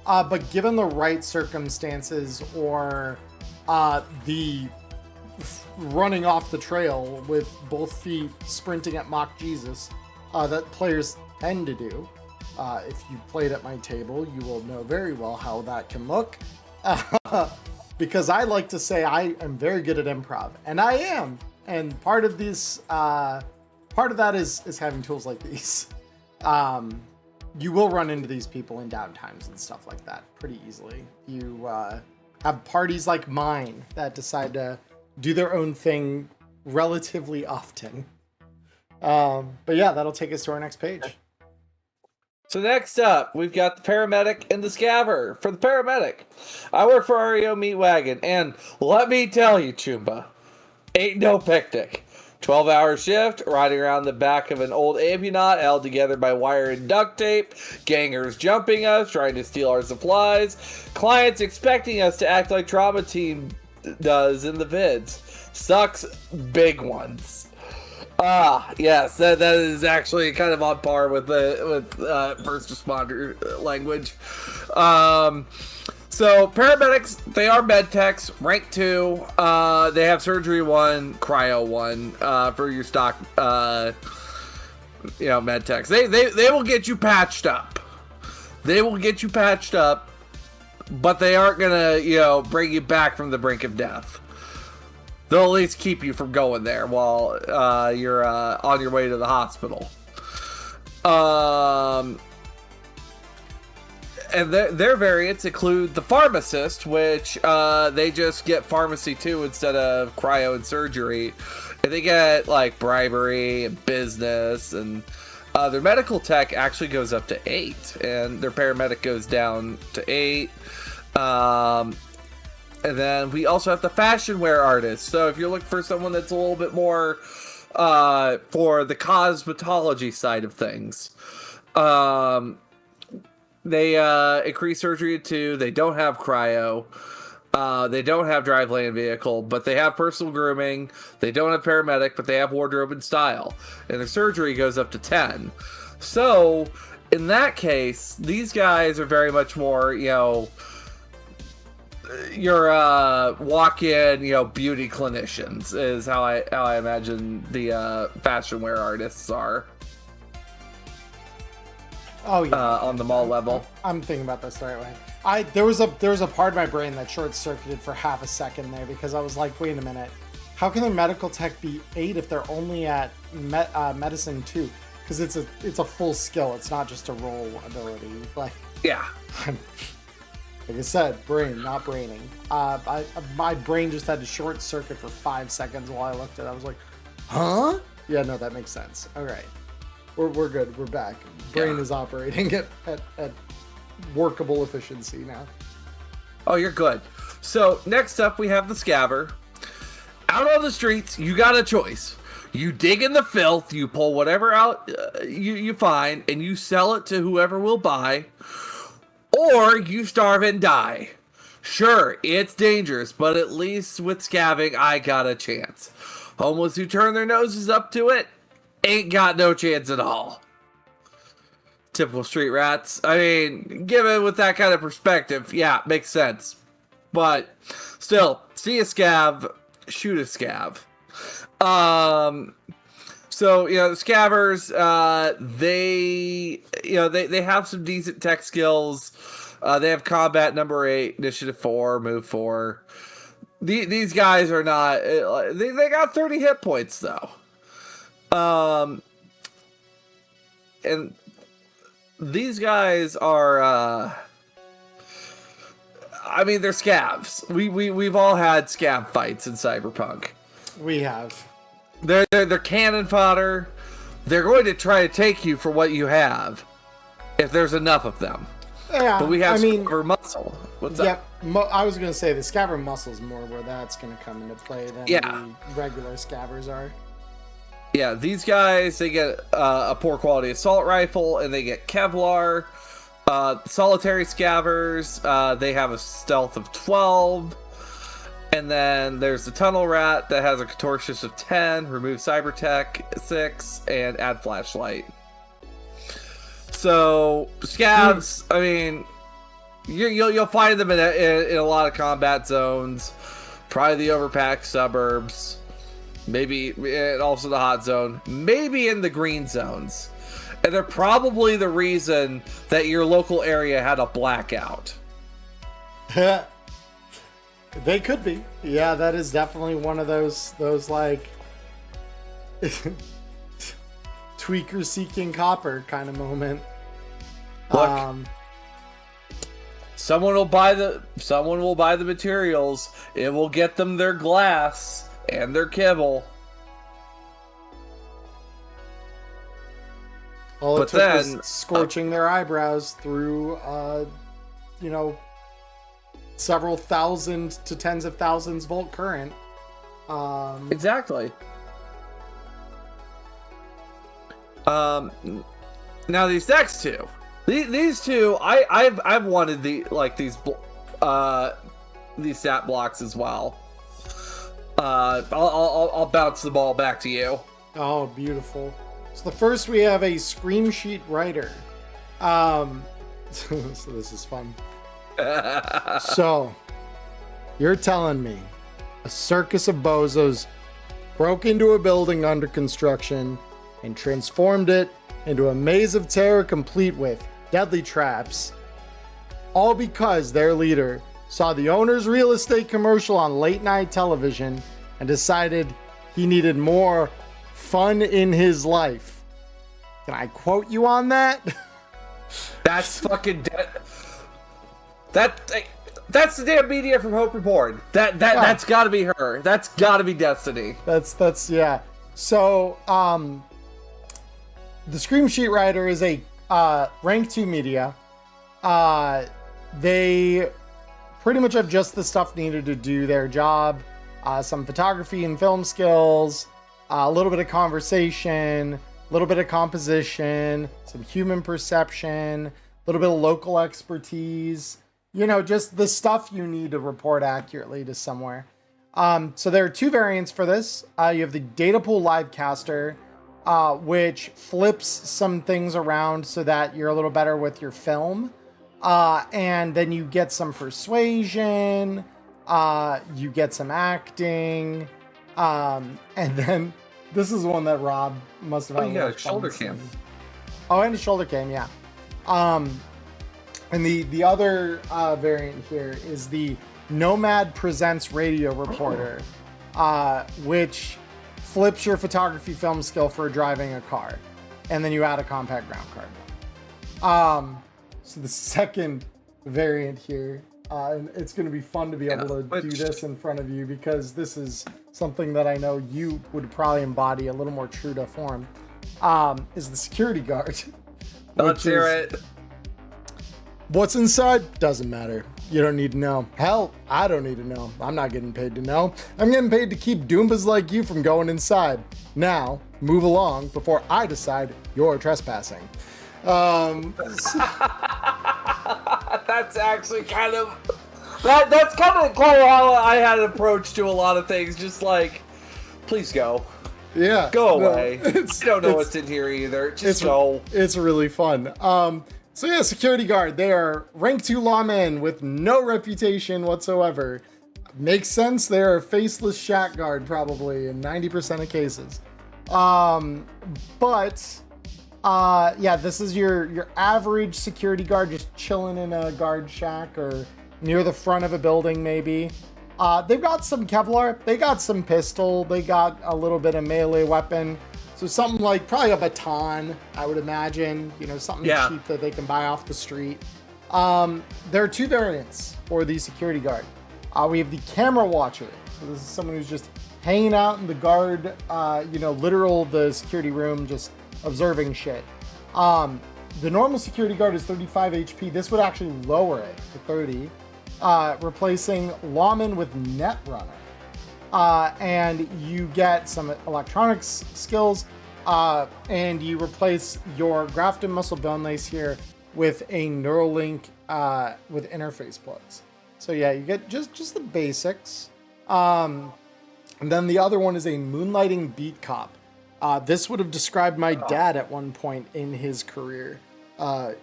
but given the right circumstances or the running off the trail with both feet sprinting at Mock Jesus that players tend to do. If you played at my table, you will know very well how that can look. Because I like to say I am very good at improv, and I am. And part of this, part of that is having tools like these. You will run into these people in downtimes and stuff like that pretty easily. You have parties like mine that decide to do their own thing relatively often. But yeah, that'll take us to our next page. So next up, we've got the paramedic and the scaver. For the paramedic, I work for REO Meat Wagon, and let me tell you, Chumba, ain't no picnic. 12-hour shift, riding around the back of an old ambulance held together by wire and duct tape, gangers jumping us, trying to steal our supplies, clients expecting us to act like Trauma Team does in the vids. Sucks big ones. Yes, that is actually kind of on par with first responder language. So paramedics, they are med techs, rank 2. They have surgery 1, cryo 1 for your stock, med techs. They will get you patched up. They will get you patched up, but they aren't gonna bring you back from the brink of death. They'll at least keep you from going there while you're on your way to the hospital. And their variants include the pharmacist, which they just get pharmacy 2 instead of cryo and surgery. And they get, like, bribery and business. And their medical tech actually goes up to 8. And their paramedic goes down to 8. And then we also have the fashion wear artist. So if you're looking for someone that's a little bit more for the cosmetology side of things. They increase surgery to 2. They don't have cryo. They don't have drive land vehicle, but they have personal grooming. They don't have paramedic, but they have wardrobe and style. And their surgery goes up to 10. So, in that case, these guys are very much more, your walk-in, beauty clinicians is how I imagine the fashion wear artists are. Oh yeah, on the mall level. I'm thinking about this the right way. There was a part of my brain that short circuited for half a second there because I was like, wait a minute, how can their medical tech be 8 if they're only at medicine 2? Because it's a full skill. It's not just a roll ability. Like yeah, like I said, brain, not braining. My brain just had to short circuit for 5 seconds while I looked at it. I was like, huh? Yeah, no, that makes sense. All right. We're good. We're back. Brain is operating at workable efficiency now. Oh, you're good. So next up, we have the Scaver. Out on the streets, you got a choice. You dig in the filth, you pull whatever out you find, and you sell it to whoever will buy, or you starve and die. Sure, it's dangerous, but at least with scavenging, I got a chance. Homeless who turn their noses up to it ain't got no chance at all. Typical street rats. I mean, given with that kind of perspective, yeah, makes sense. But still, see a scav, shoot a scav. So the scavers, they have some decent tech skills. They have combat number 8, initiative 4, move 4. These guys are not. They got 30 hit points though. And these guys are. I mean, they're scavs. We've all had scav fights in Cyberpunk. We have. They're cannon fodder. They're going to try to take you for what you have, if there's enough of them. Yeah, but we have scaver muscle. What's up? I was gonna say the scaver muscle is more where that's gonna come into play than the regular scavers are. Yeah, these guys, they get a poor quality assault rifle, and they get Kevlar. Solitary scavers, they have a stealth of 12. And then there's the Tunnel Rat that has a contortionist of 10, remove cybertech 6, and add flashlight. So scavs, I mean, you'll find them in a lot of combat zones, probably the overpacked suburbs, maybe and also the hot zone, maybe in the green zones, and they're probably the reason that your local area had a blackout. They could be. Yeah, that is definitely one of those like tweaker seeking copper kind of moment. Look, someone will buy the materials. It will get them their glass and their kibble. All it took was scorching their eyebrows through several thousand to tens of thousands volt current. Exactly. Now these next two, these two, I've wanted these stat blocks as well. I'll bounce the ball back to you. Oh, beautiful. So the first we have a Scream Sheet Writer. So this is fun. So, you're telling me a circus of bozos broke into a building under construction and transformed it into a maze of terror complete with deadly traps, all because their leader saw the owner's real estate commercial on late night television and decided he needed more fun in his life. Can I quote you on that? That's fucking that's the damn media from Hope Reborn. That's got to be her. That's got to be Destiny. That's yeah. So the Scream Sheet Writer is a rank 2 media. They pretty much have just the stuff needed to do their job. Some photography and film skills. a little bit of conversation, a little bit of composition, some human perception, a little bit of local expertise, just the stuff you need to report accurately to somewhere. So there are two variants for this. You have the data pool livecaster, which flips some things around so that you're a little better with your film. And then you get some persuasion, you get some acting, and then this is one that Rob must have had. You got a shoulder cam. Oh, and a shoulder cam, yeah. And the other variant here is the Nomad Presents Radio Reporter, which flips your photography film skill for driving a car, and then you add a compact ground card. So the second variant here, and it's going to be fun to be able to do this in front of you, because this is something that I know you would probably embody a little more true to form, is the security guard. Let's hear it. What's inside? Doesn't matter. You don't need to know. Hell, I don't need to know. I'm not getting paid to know. I'm getting paid to keep Doombas like you from going inside. Now, move along before I decide you're trespassing. That's actually kind of that's kind of how I had an approach to a lot of things. Just like, please go. Yeah. Go away. You don't know what's in here either. Just go. It's really fun. So yeah, security guard. They are rank 2 lawmen with no reputation whatsoever. Makes sense. They're a faceless shack guard probably in 90% of cases. Yeah, this is your average security guard just chilling in a guard shack or near the front of a building maybe. They've got some Kevlar, they got some pistol, they got a little bit of melee weapon. So something like probably a baton, I would imagine, something cheap that they can buy off the street. There are two variants for the security guard. We have the camera watcher. So this is someone who's just hanging out in the guard, literal the security room, just observing shit. The normal security guard is 35 HP. This would actually lower it to 30, replacing lawman with netrunner. And you get some electronics skills, and you replace your Grafton muscle bone lace here with a Neuralink with interface plugs. So yeah, you get just the basics. And then the other one is a moonlighting beat cop. This would have described my dad at one point in his career.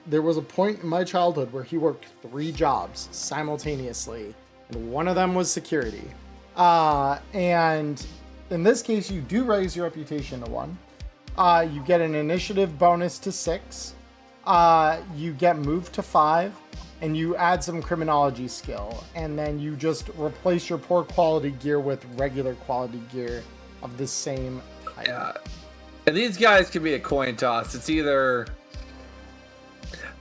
There was a point in my childhood where he worked 3 jobs simultaneously, and one of them was security. And in this case, you do raise your reputation to 1. You get an initiative bonus to 6. You get moved to 5, and you add some criminology skill, and then you just replace your poor quality gear with regular quality gear of the same type. Yeah. And these guys can be a coin toss. It's either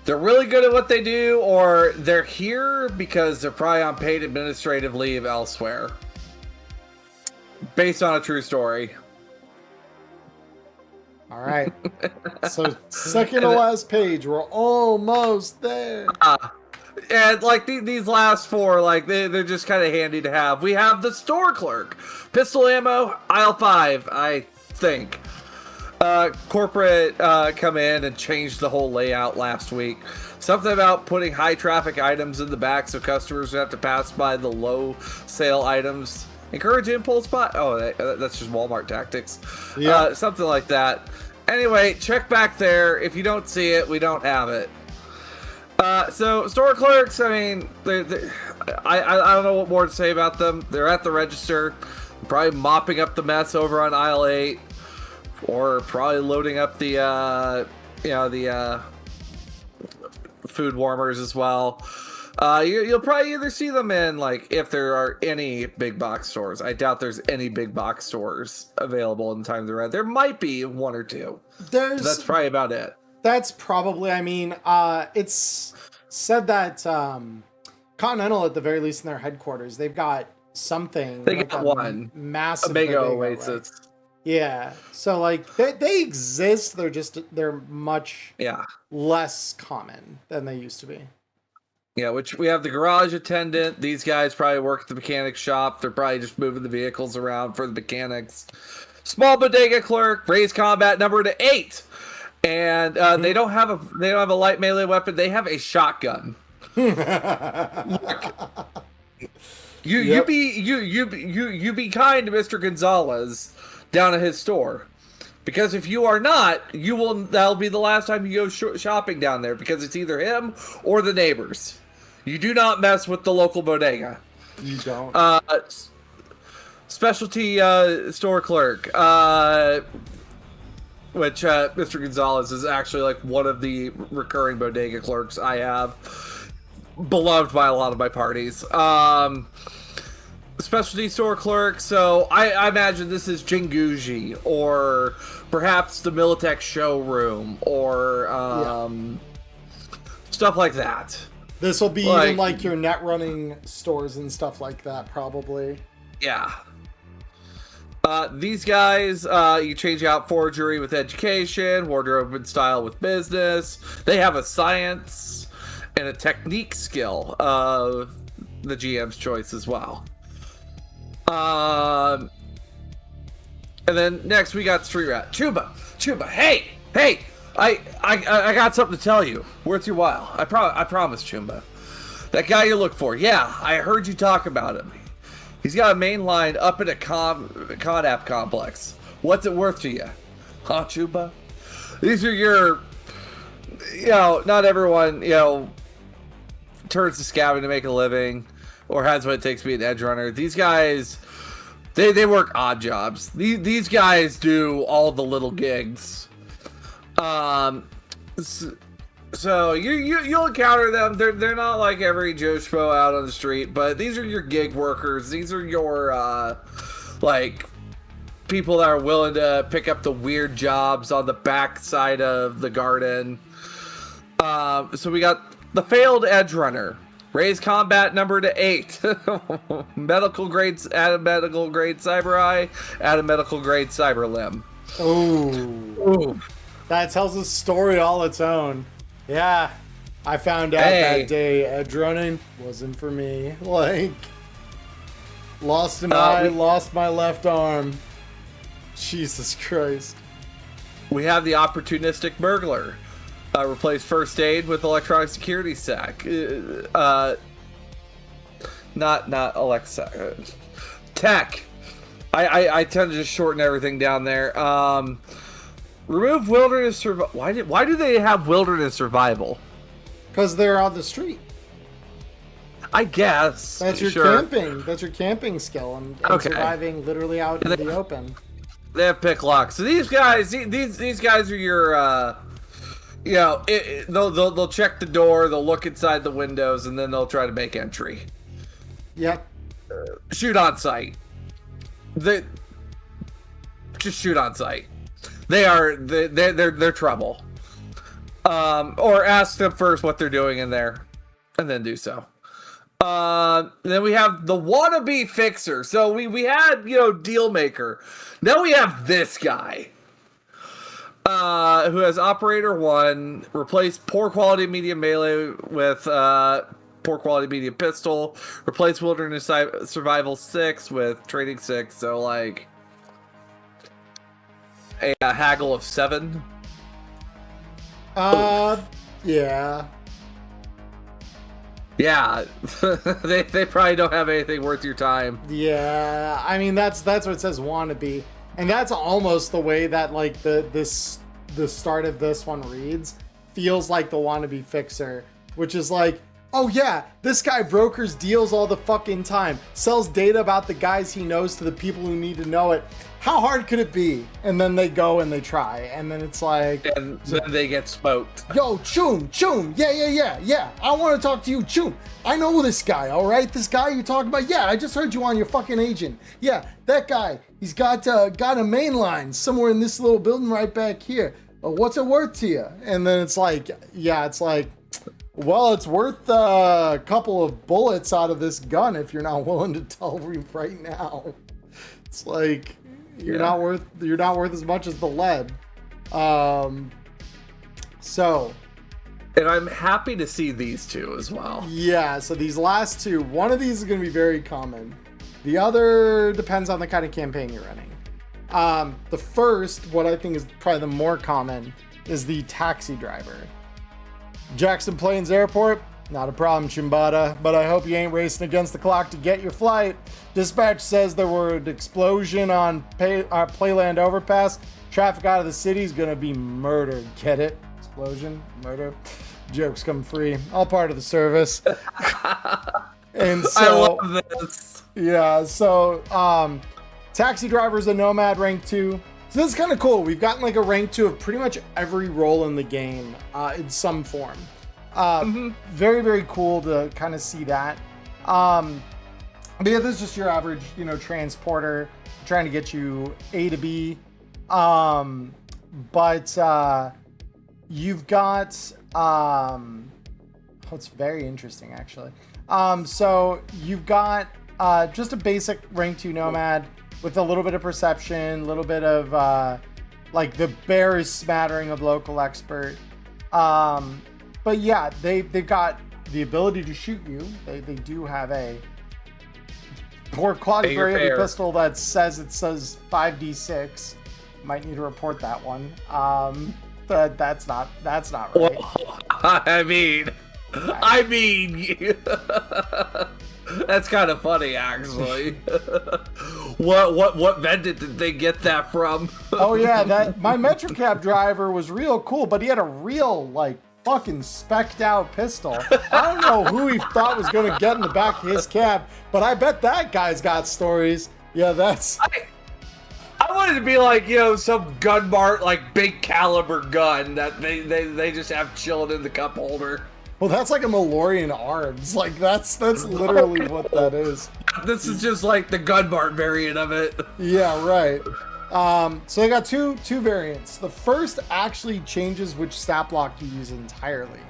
they're really good at what they do, or they're here because they're probably on paid administrative leave elsewhere. Based on a true story. All right. So second to last page, we're almost there. And like these last 4, like they're just kind of handy to have. We have the store clerk, pistol ammo, aisle 5, I think. Corporate come in and changed the whole layout last week. Something about putting high traffic items in the back so customers have to pass by the low sale items. Encourage impulse buy. Oh, that's just Walmart tactics. Yeah, something like that. Anyway, check back there. If you don't see it, we don't have it. So store clerks. I mean, I don't know what more to say about them. They're at the register, probably mopping up the mess over on aisle 8, or probably loading up the food warmers as well. You'll probably either see them in, like, if there are any big box stores. I doubt there's any big box stores available in the time they're at. There might be 1 or 2. That's probably about it. That's probably, it's said that Continental, at the very least in their headquarters, they've got something. They got one. Massive Omega Oasis. Right? Yeah. So, like, they exist. They're much less common than they used to be. Yeah, which we have the garage attendant. These guys probably work at the mechanic shop. They're probably just moving the vehicles around for the mechanics. Small bodega clerk, raise combat number to 8. And they don't have a light melee weapon. They have a shotgun. Look, you be kind to Mr. Gonzalez down at his store, because if you are not, that'll be the last time you go shopping down there, because it's either him or the neighbors. You do not mess with the local bodega. You don't. Specialty store clerk, which Mr. Gonzalez is actually like one of the recurring bodega clerks I have, beloved by a lot of my parties. Specialty store clerk, so I imagine this is Jinguji, or perhaps the Militech showroom, or stuff like that. This will be even like your net running stores and stuff like that, probably. Yeah. These guys, you change out forgery with education, wardrobe and style with business. They have a science and a technique skill of the GM's choice as well. And then next we got Street Rat. Chuba, hey, I got something to tell you. Worth your while. I promise, Chumba. That guy you look for. Yeah, I heard you talk about him. He's got a main line up in a con app complex. What's it worth to you? Huh, Chuba? These are your, not everyone, turns to scabbing to make a living or has what it takes to be an edge runner. These guys, they work odd jobs. These guys do all the little gigs. So you'll encounter them. They're not like every Joe Schmo out on the street, but these are your gig workers. These are your people that are willing to pick up the weird jobs on the back side of the garden. So we got the failed edge runner. Raise combat number to 8. Medical grades, add a medical grade cyber eye, add a medical grade cyber limb. Ooh. That tells a story all its own. Yeah, I found out that day edge running wasn't for me. Lost an eye, lost my left arm. Jesus Christ. We have the opportunistic burglar. Replace first aid with electronic security sack. Not Alexa. Tech. I tend to just shorten everything down there. Remove wilderness survival. Why do they have wilderness survival? Because they're on the street. I guess. That's your camping. That's your camping skill and surviving literally out in the open. They have pick locks. So these guys are your they'll check the door, they'll look inside the windows, and then they'll try to make entry. Yep. Shoot on sight. Just shoot on sight. They're trouble. Or ask them first what they're doing in there, and then do so. Then we have the wannabe fixer. So we had deal maker. Now we have this guy. Who has operator 1, replace poor quality medium melee with poor quality medium pistol, replace wilderness survival 6 with training 6. So like a haggle of 7. Yeah. Yeah, they probably don't have anything worth your time. Yeah, I mean that's what it says wannabe, and that's almost the way that like the start of this one reads. Feels like the wannabe fixer, which is like, oh yeah, this guy brokers deals all the fucking time, sells data about the guys he knows to the people who need to know it. How hard could it be? And then they go and they try, and then it's like, and then they get smoked. Yo, Choom, yeah. I want to talk to you, Choom. I know this guy, all right? This guy you're talking about. Yeah, I just heard you on your fucking agent. Yeah, that guy. He's got a main line somewhere in this little building right back here. What's it worth to you? And then it's like, well, it's worth a couple of bullets out of this gun if you're not willing to tell me right now. It's like, you're not worth as much as the lead. So, and I'm happy to see these two as well. Yeah, so these last two, one of these is going to be very common. The other depends on the kind of campaign you're running. The first, what I think is probably the more common, is the taxi driver. Jackson Plains Airport, not a problem, Chimbata, but I hope you ain't racing against the clock to get your flight. Dispatch says there were an explosion on Playland Overpass. Traffic out of the city is gonna be murdered. Get it? Explosion, murder. Jokes come free. All part of the service. And so, I love this. Yeah, so taxi driver's a Nomad rank 2. So this is kind of cool. We've gotten like a rank 2 of pretty much every role in the game in some form. Very, very cool to kind of see that. But yeah, this is just your average, transporter trying to get you A to B. But you've got, it's very interesting actually. So you've got just a basic rank 2 Nomad with a little bit of perception, a little bit of like the barest smattering of local expert. But yeah, they've got the ability to shoot you. They do have a poor quality very heavy pistol that says 5d6. Might need to report that one. But that's not right. Well, I mean, that's kind of funny, actually. What vendor did they get that from? Oh yeah, my Metrocab driver was real cool, but he had a real fucking specced out pistol. I don't know who he thought was gonna get in the back of his cab, but I bet that guy's got stories. Yeah, that's. I wanted to be like, some gun mart, big caliber gun that they just have chilling in the cup holder. Well, that's like a Malorian arms. That's literally what that is. This is just like the gun mart variant of it. Yeah, right. So they got two variants. The first actually changes which stat block you use entirely.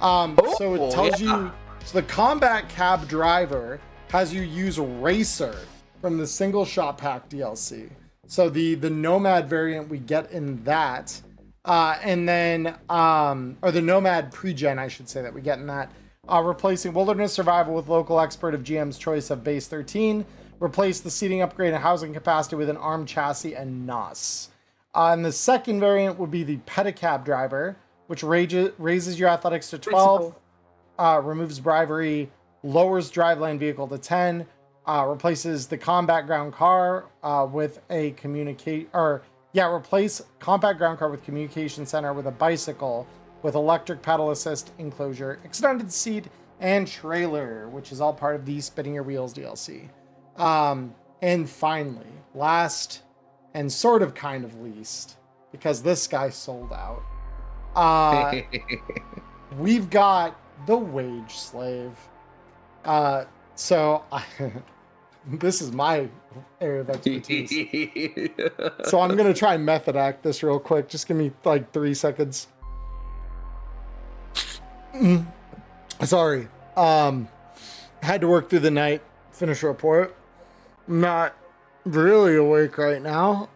So it tells you. So the combat cab driver has you use Racer from the single shot pack DLC. So the Nomad variant we get in that. And then, or the Nomad pre-gen, I should say, that we get in that, replacing Wilderness Survival with Local Expert of GM's choice of Base 13, replace the seating upgrade and housing capacity with an armed chassis and NOS. And the second variant would be the Pedicab driver, which raises your athletics to 12, removes bribery, lowers driveline vehicle to 10, replaces the combat ground car with a replace compact ground car with communication center with a bicycle with electric pedal assist enclosure, extended seat, and trailer, which is all part of the Spinning Your Wheels DLC. And finally, last and sort of kind of least, because this guy sold out, we've got the Wage Slave. This is my area of expertise. So I'm going to try and method act this real quick. Just give me 3 seconds. Sorry. Had to work through the night, finish a report. I'm not really awake right now.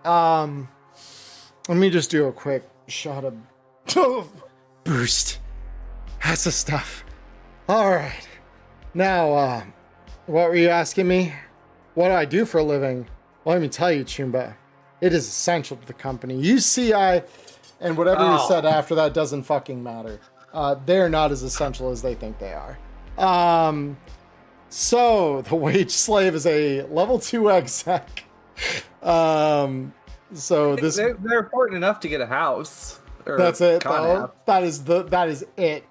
Let me just do a quick shot of boost. That's the stuff. All right. Now, what were you asking me? What do I do for a living? Well, let me tell you, Chumba, it is essential to the company. UCI and whatever you said after that doesn't fucking matter. They're not as essential as they think they are. So the Wage Slave is a level 2 exec. So they're important enough to get a house. That's it. Though. That is it.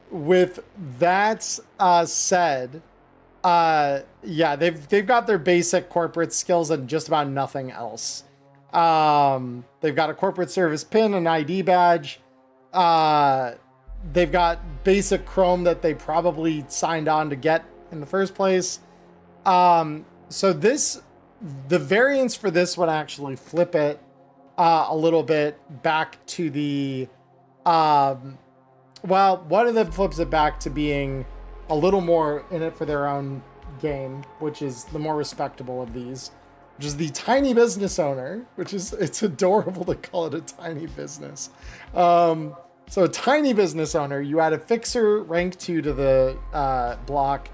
With that said, they've got their basic corporate skills and just about nothing else. They've got a corporate service pin, an ID badge. They've got basic Chrome that they probably signed on to get in the first place. So the variants for this one actually flip it a little bit back to the one of them flips it back to being a little more in it for their own game, which is the more respectable of these, which is the tiny business owner, it's adorable to call it a tiny business. So a tiny business owner, you add a fixer rank 2 to the block,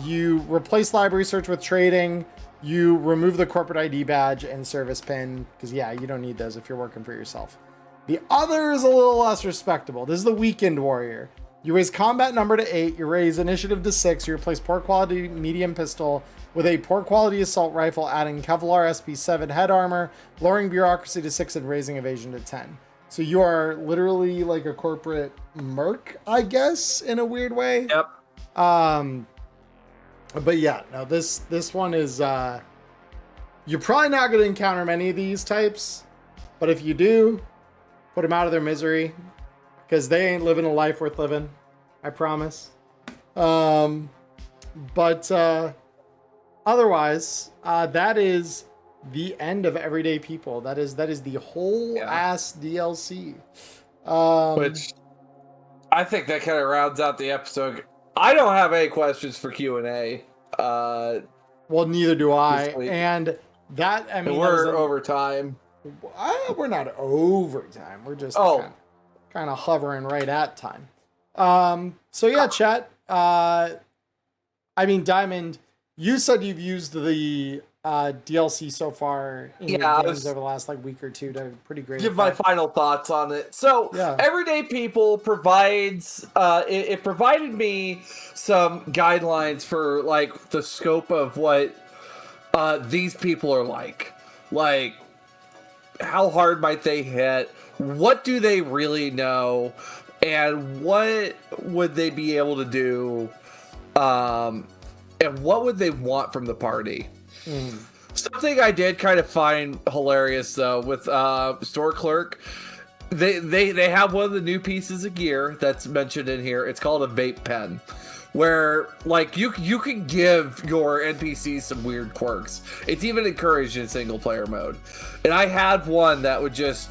You replace library search with trading. You remove the corporate ID badge and service pin, because yeah, you don't need those if you're working for yourself. The other is a little less respectable. This is the Weekend Warrior. You raise combat number to 8. You raise initiative to 6. You replace poor quality medium pistol with a poor quality assault rifle, adding Kevlar SP7 head armor, lowering bureaucracy to 6 and raising evasion to 10. So you are literally like a corporate merc, I guess, in a weird way. Yep. But yeah, no, this one is, you're probably not going to encounter many of these types, but if you do, put them out of their misery, because they ain't living a life worth living, I promise. But otherwise, that is the end of Everyday People. That is the whole ass DLC. Which I think that kind of rounds out the episode. I don't have any questions for Q&A. Well, neither do I. And that, I mean, we're over time. We're not over time. We're just kind of hovering right at time. So yeah, chat. I mean, Diamond, you said you've used the DLC so far in your games over the last week or two to pretty great give my final thoughts on it. So Everyday People provides it provided me some guidelines for the scope of what these people are like how hard might they hit, what do they really know, and what would they be able to do, and what would they want from the party. Something I did kind of find hilarious though with Store Clerk, they have one of the new pieces of gear that's mentioned in here. It's called a vape pen, where you can give your NPCs some weird quirks. It's even encouraged in single player mode. And I had one that was just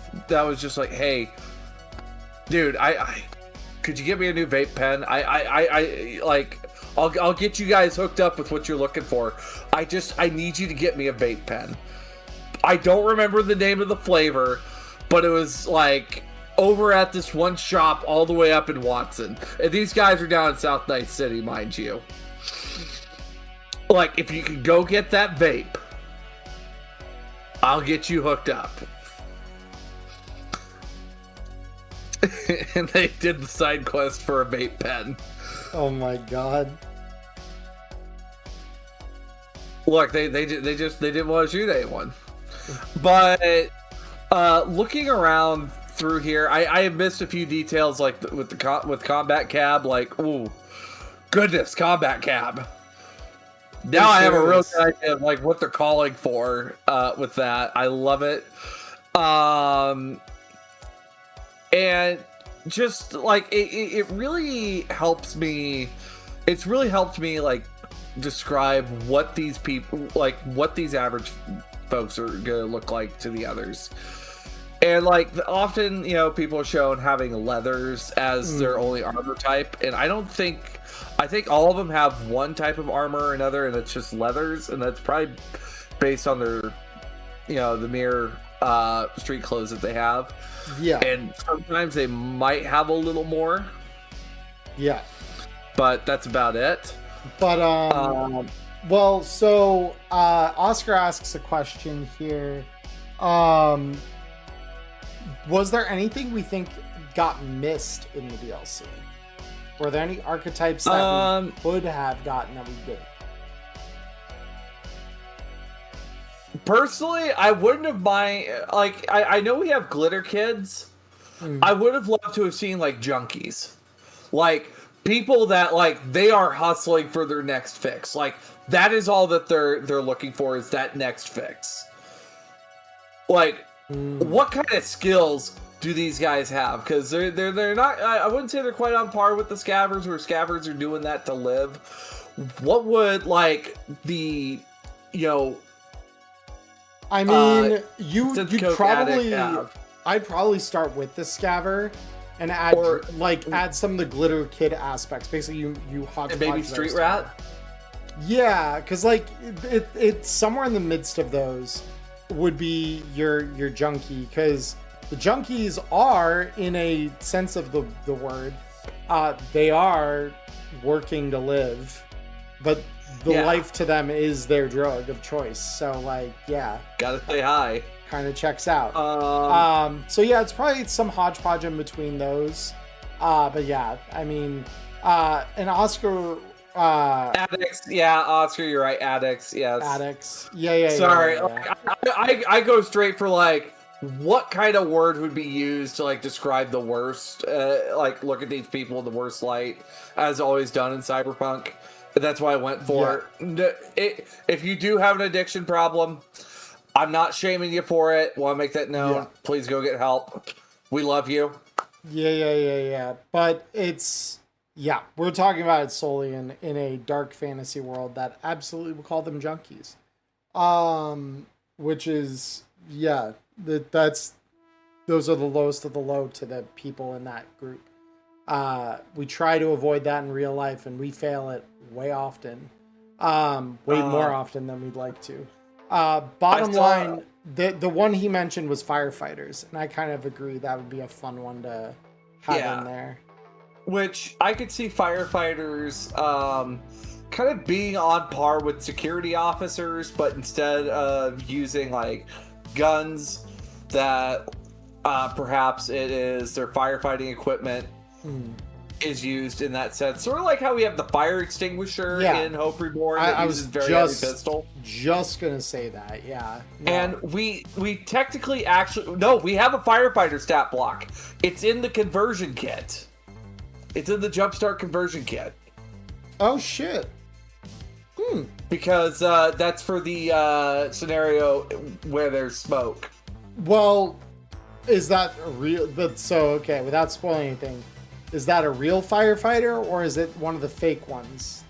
like, hey, dude, I could you get me a new vape pen? I'll get you guys hooked up with what you're looking for. I need you to get me a vape pen. I don't remember the name of the flavor, but it was over at this one shop all the way up in Watson. And these guys are down in South Night City, mind you. If you can go get that vape, I'll get you hooked up. And they did the side quest for a vape pen. Oh my god. Look, they didn't want to shoot anyone. But looking around through here, I have missed a few details with combat cab. Ooh, goodness, combat cab. Now I have a real good idea of what they're calling for with that. I love it. And just it really helps me. It's really helped me describe what these people what these average folks are gonna look like to the others. And often, people are shown having leathers as their only armor type, and I think all of them have one type of armor or another, and it's just leathers, and that's probably based on their the mere street clothes that they have. Yeah. And sometimes they might have a little more. Yeah. But that's about it. But well, so Oscar asks a question here. Was there anything we think got missed in the DLC? Were there any archetypes that we could have gotten that we didn't? Personally, I wouldn't have mind. I know we have glitter kids. I would have loved to have seen junkies, people that they are hustling for their next fix. That is all that they're looking for, is that next fix. What kind of skills do these guys have? Because they're not. I wouldn't say they're quite on par with the scavers, where scavers are doing that to live. What would the I mean, you'd probably. I'd probably start with the scaver and add add some of the glitter kid aspects. Basically, you hodgepodge maybe street rat. Yeah, because it's somewhere in the midst of those would be your junkie, because the junkies are, in a sense of the word, they are working to live. but the Yeah. life to them is their drug of choice. So like, yeah, Gotta say hi. kind of checks out. So yeah, it's probably some hodgepodge in between those. But yeah, I mean, an Oscar, Addicts, yeah, Oscar, you're right. Addicts, yes. addicts. Yeah. Sorry, Yeah. I go straight for like what kind of word would be used to like describe the worst. Like look at these people in the worst light, as always done in Cyberpunk. But that's why I went for it. If you do have an addiction problem, I'm not shaming you for it. Want to make that known? Yeah. Please go get help. We love you. Yeah. But we're talking about it solely in a dark fantasy world that absolutely will call them junkies. Which is that's those are the lowest of the low to the people in that group. We try to avoid that in real life, and we fail it way often, way more often than we'd like to. Bottom line, the one he mentioned was firefighters, and I kind of agree that would be a fun one to have in there. Which I could see firefighters kind of being on par with security officers, but instead of using like guns, that perhaps it is their firefighting equipment is used in that sense. Sort of like how we have the fire extinguisher in Hope Reborn that uses very heavy pistol. Just gonna say that, yeah. No. And we technically we have a firefighter stat block. It's in the conversion kit. It's in the Jumpstart conversion kit. Oh shit. Because that's for the scenario where there's smoke. Well, is that a real? But so okay, without spoiling anything, is that a real firefighter or is it one of the fake ones?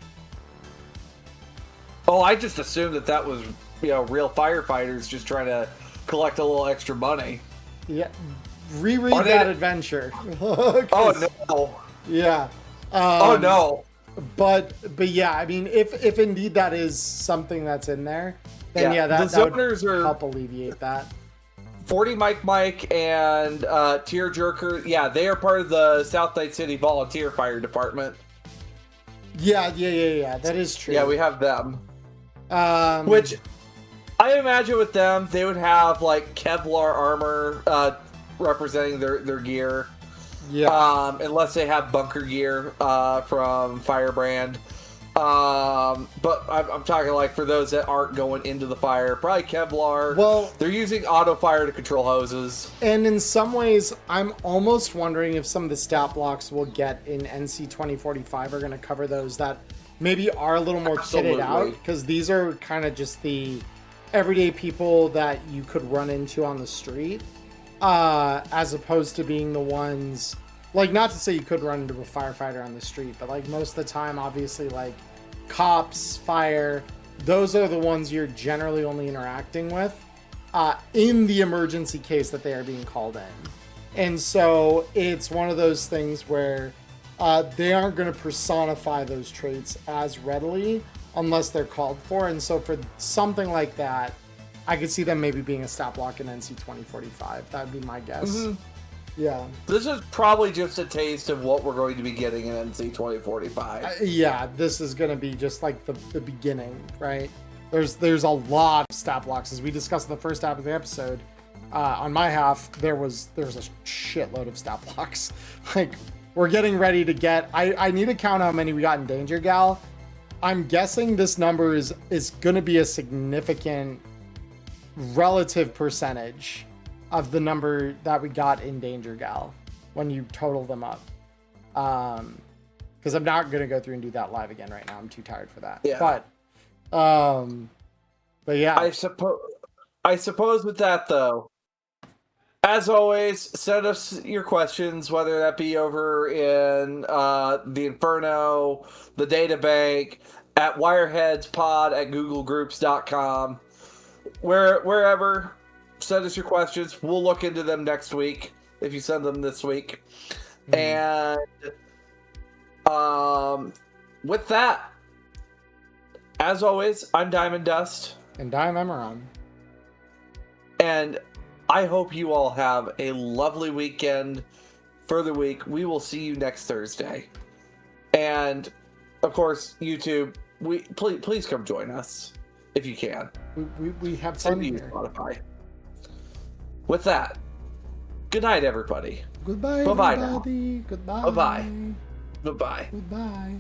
Oh, I just assumed that was real firefighters just trying to collect a little extra money. Yeah, reread that adventure. Oh no. Yeah. Oh no. But yeah, I mean, if indeed that is something that's in there, then that would help alleviate that. 40 Mike and Tear Jerker, they are part of the South Night City Volunteer Fire Department. Yeah, that is true. Yeah, we have them. Which I imagine with them, they would have like Kevlar armor representing their gear. Yeah. Unless they have bunker gear from Firebrand. But I'm talking like for those that aren't going into the fire, probably Kevlar. Well, they're using auto fire to control hoses. And in some ways, I'm almost wondering if some of the stat blocks we'll get in NC 2045 are going to cover those that maybe are a little more kitted out, because these are kind of just the everyday people that you could run into on the street. As opposed to being the ones, like, not to say you could run into a firefighter on the street, but like most of the time, obviously, like cops, fire, those are the ones you're generally only interacting with in the emergency case that they are being called in. And so it's one of those things where they aren't going to personify those traits as readily unless they're called for. And so for something like that, I could see them maybe being a stat block in NC 2045. That would be my guess. Mm-hmm. Yeah. This is probably just a taste of what we're going to be getting in NC 2045. This is going to be just like the beginning, right? There's a lot of stat blocks. As we discussed in the first half of the episode, on my half, there was a shitload of stat blocks. Like, we're getting ready to get... I need to count how many we got in Danger Gal. I'm guessing this number is going to be a significant relative percentage of the number that we got in Danger Gal when you total them up. Because I'm not going to go through and do that live again right now. I'm too tired for that. Yeah. But yeah. I suppose with that, though, as always, send us your questions, whether that be over in the Inferno, the Databank, at wireheadspod@googlegroups.com. Wherever, send us your questions. We'll look into them next week if you send them this week. And with that, as always, I'm Diamond Dust. And I'm Emmerron. And I hope you all have a lovely weekend for the week. We will see you next Thursday. And, of course, YouTube, please come join us if you can. We have fun Send you here. Spotify. With that, good night, everybody. Goodbye, Bye-bye now. everybody. Goodbye. Bye-bye. Bye-bye. Goodbye.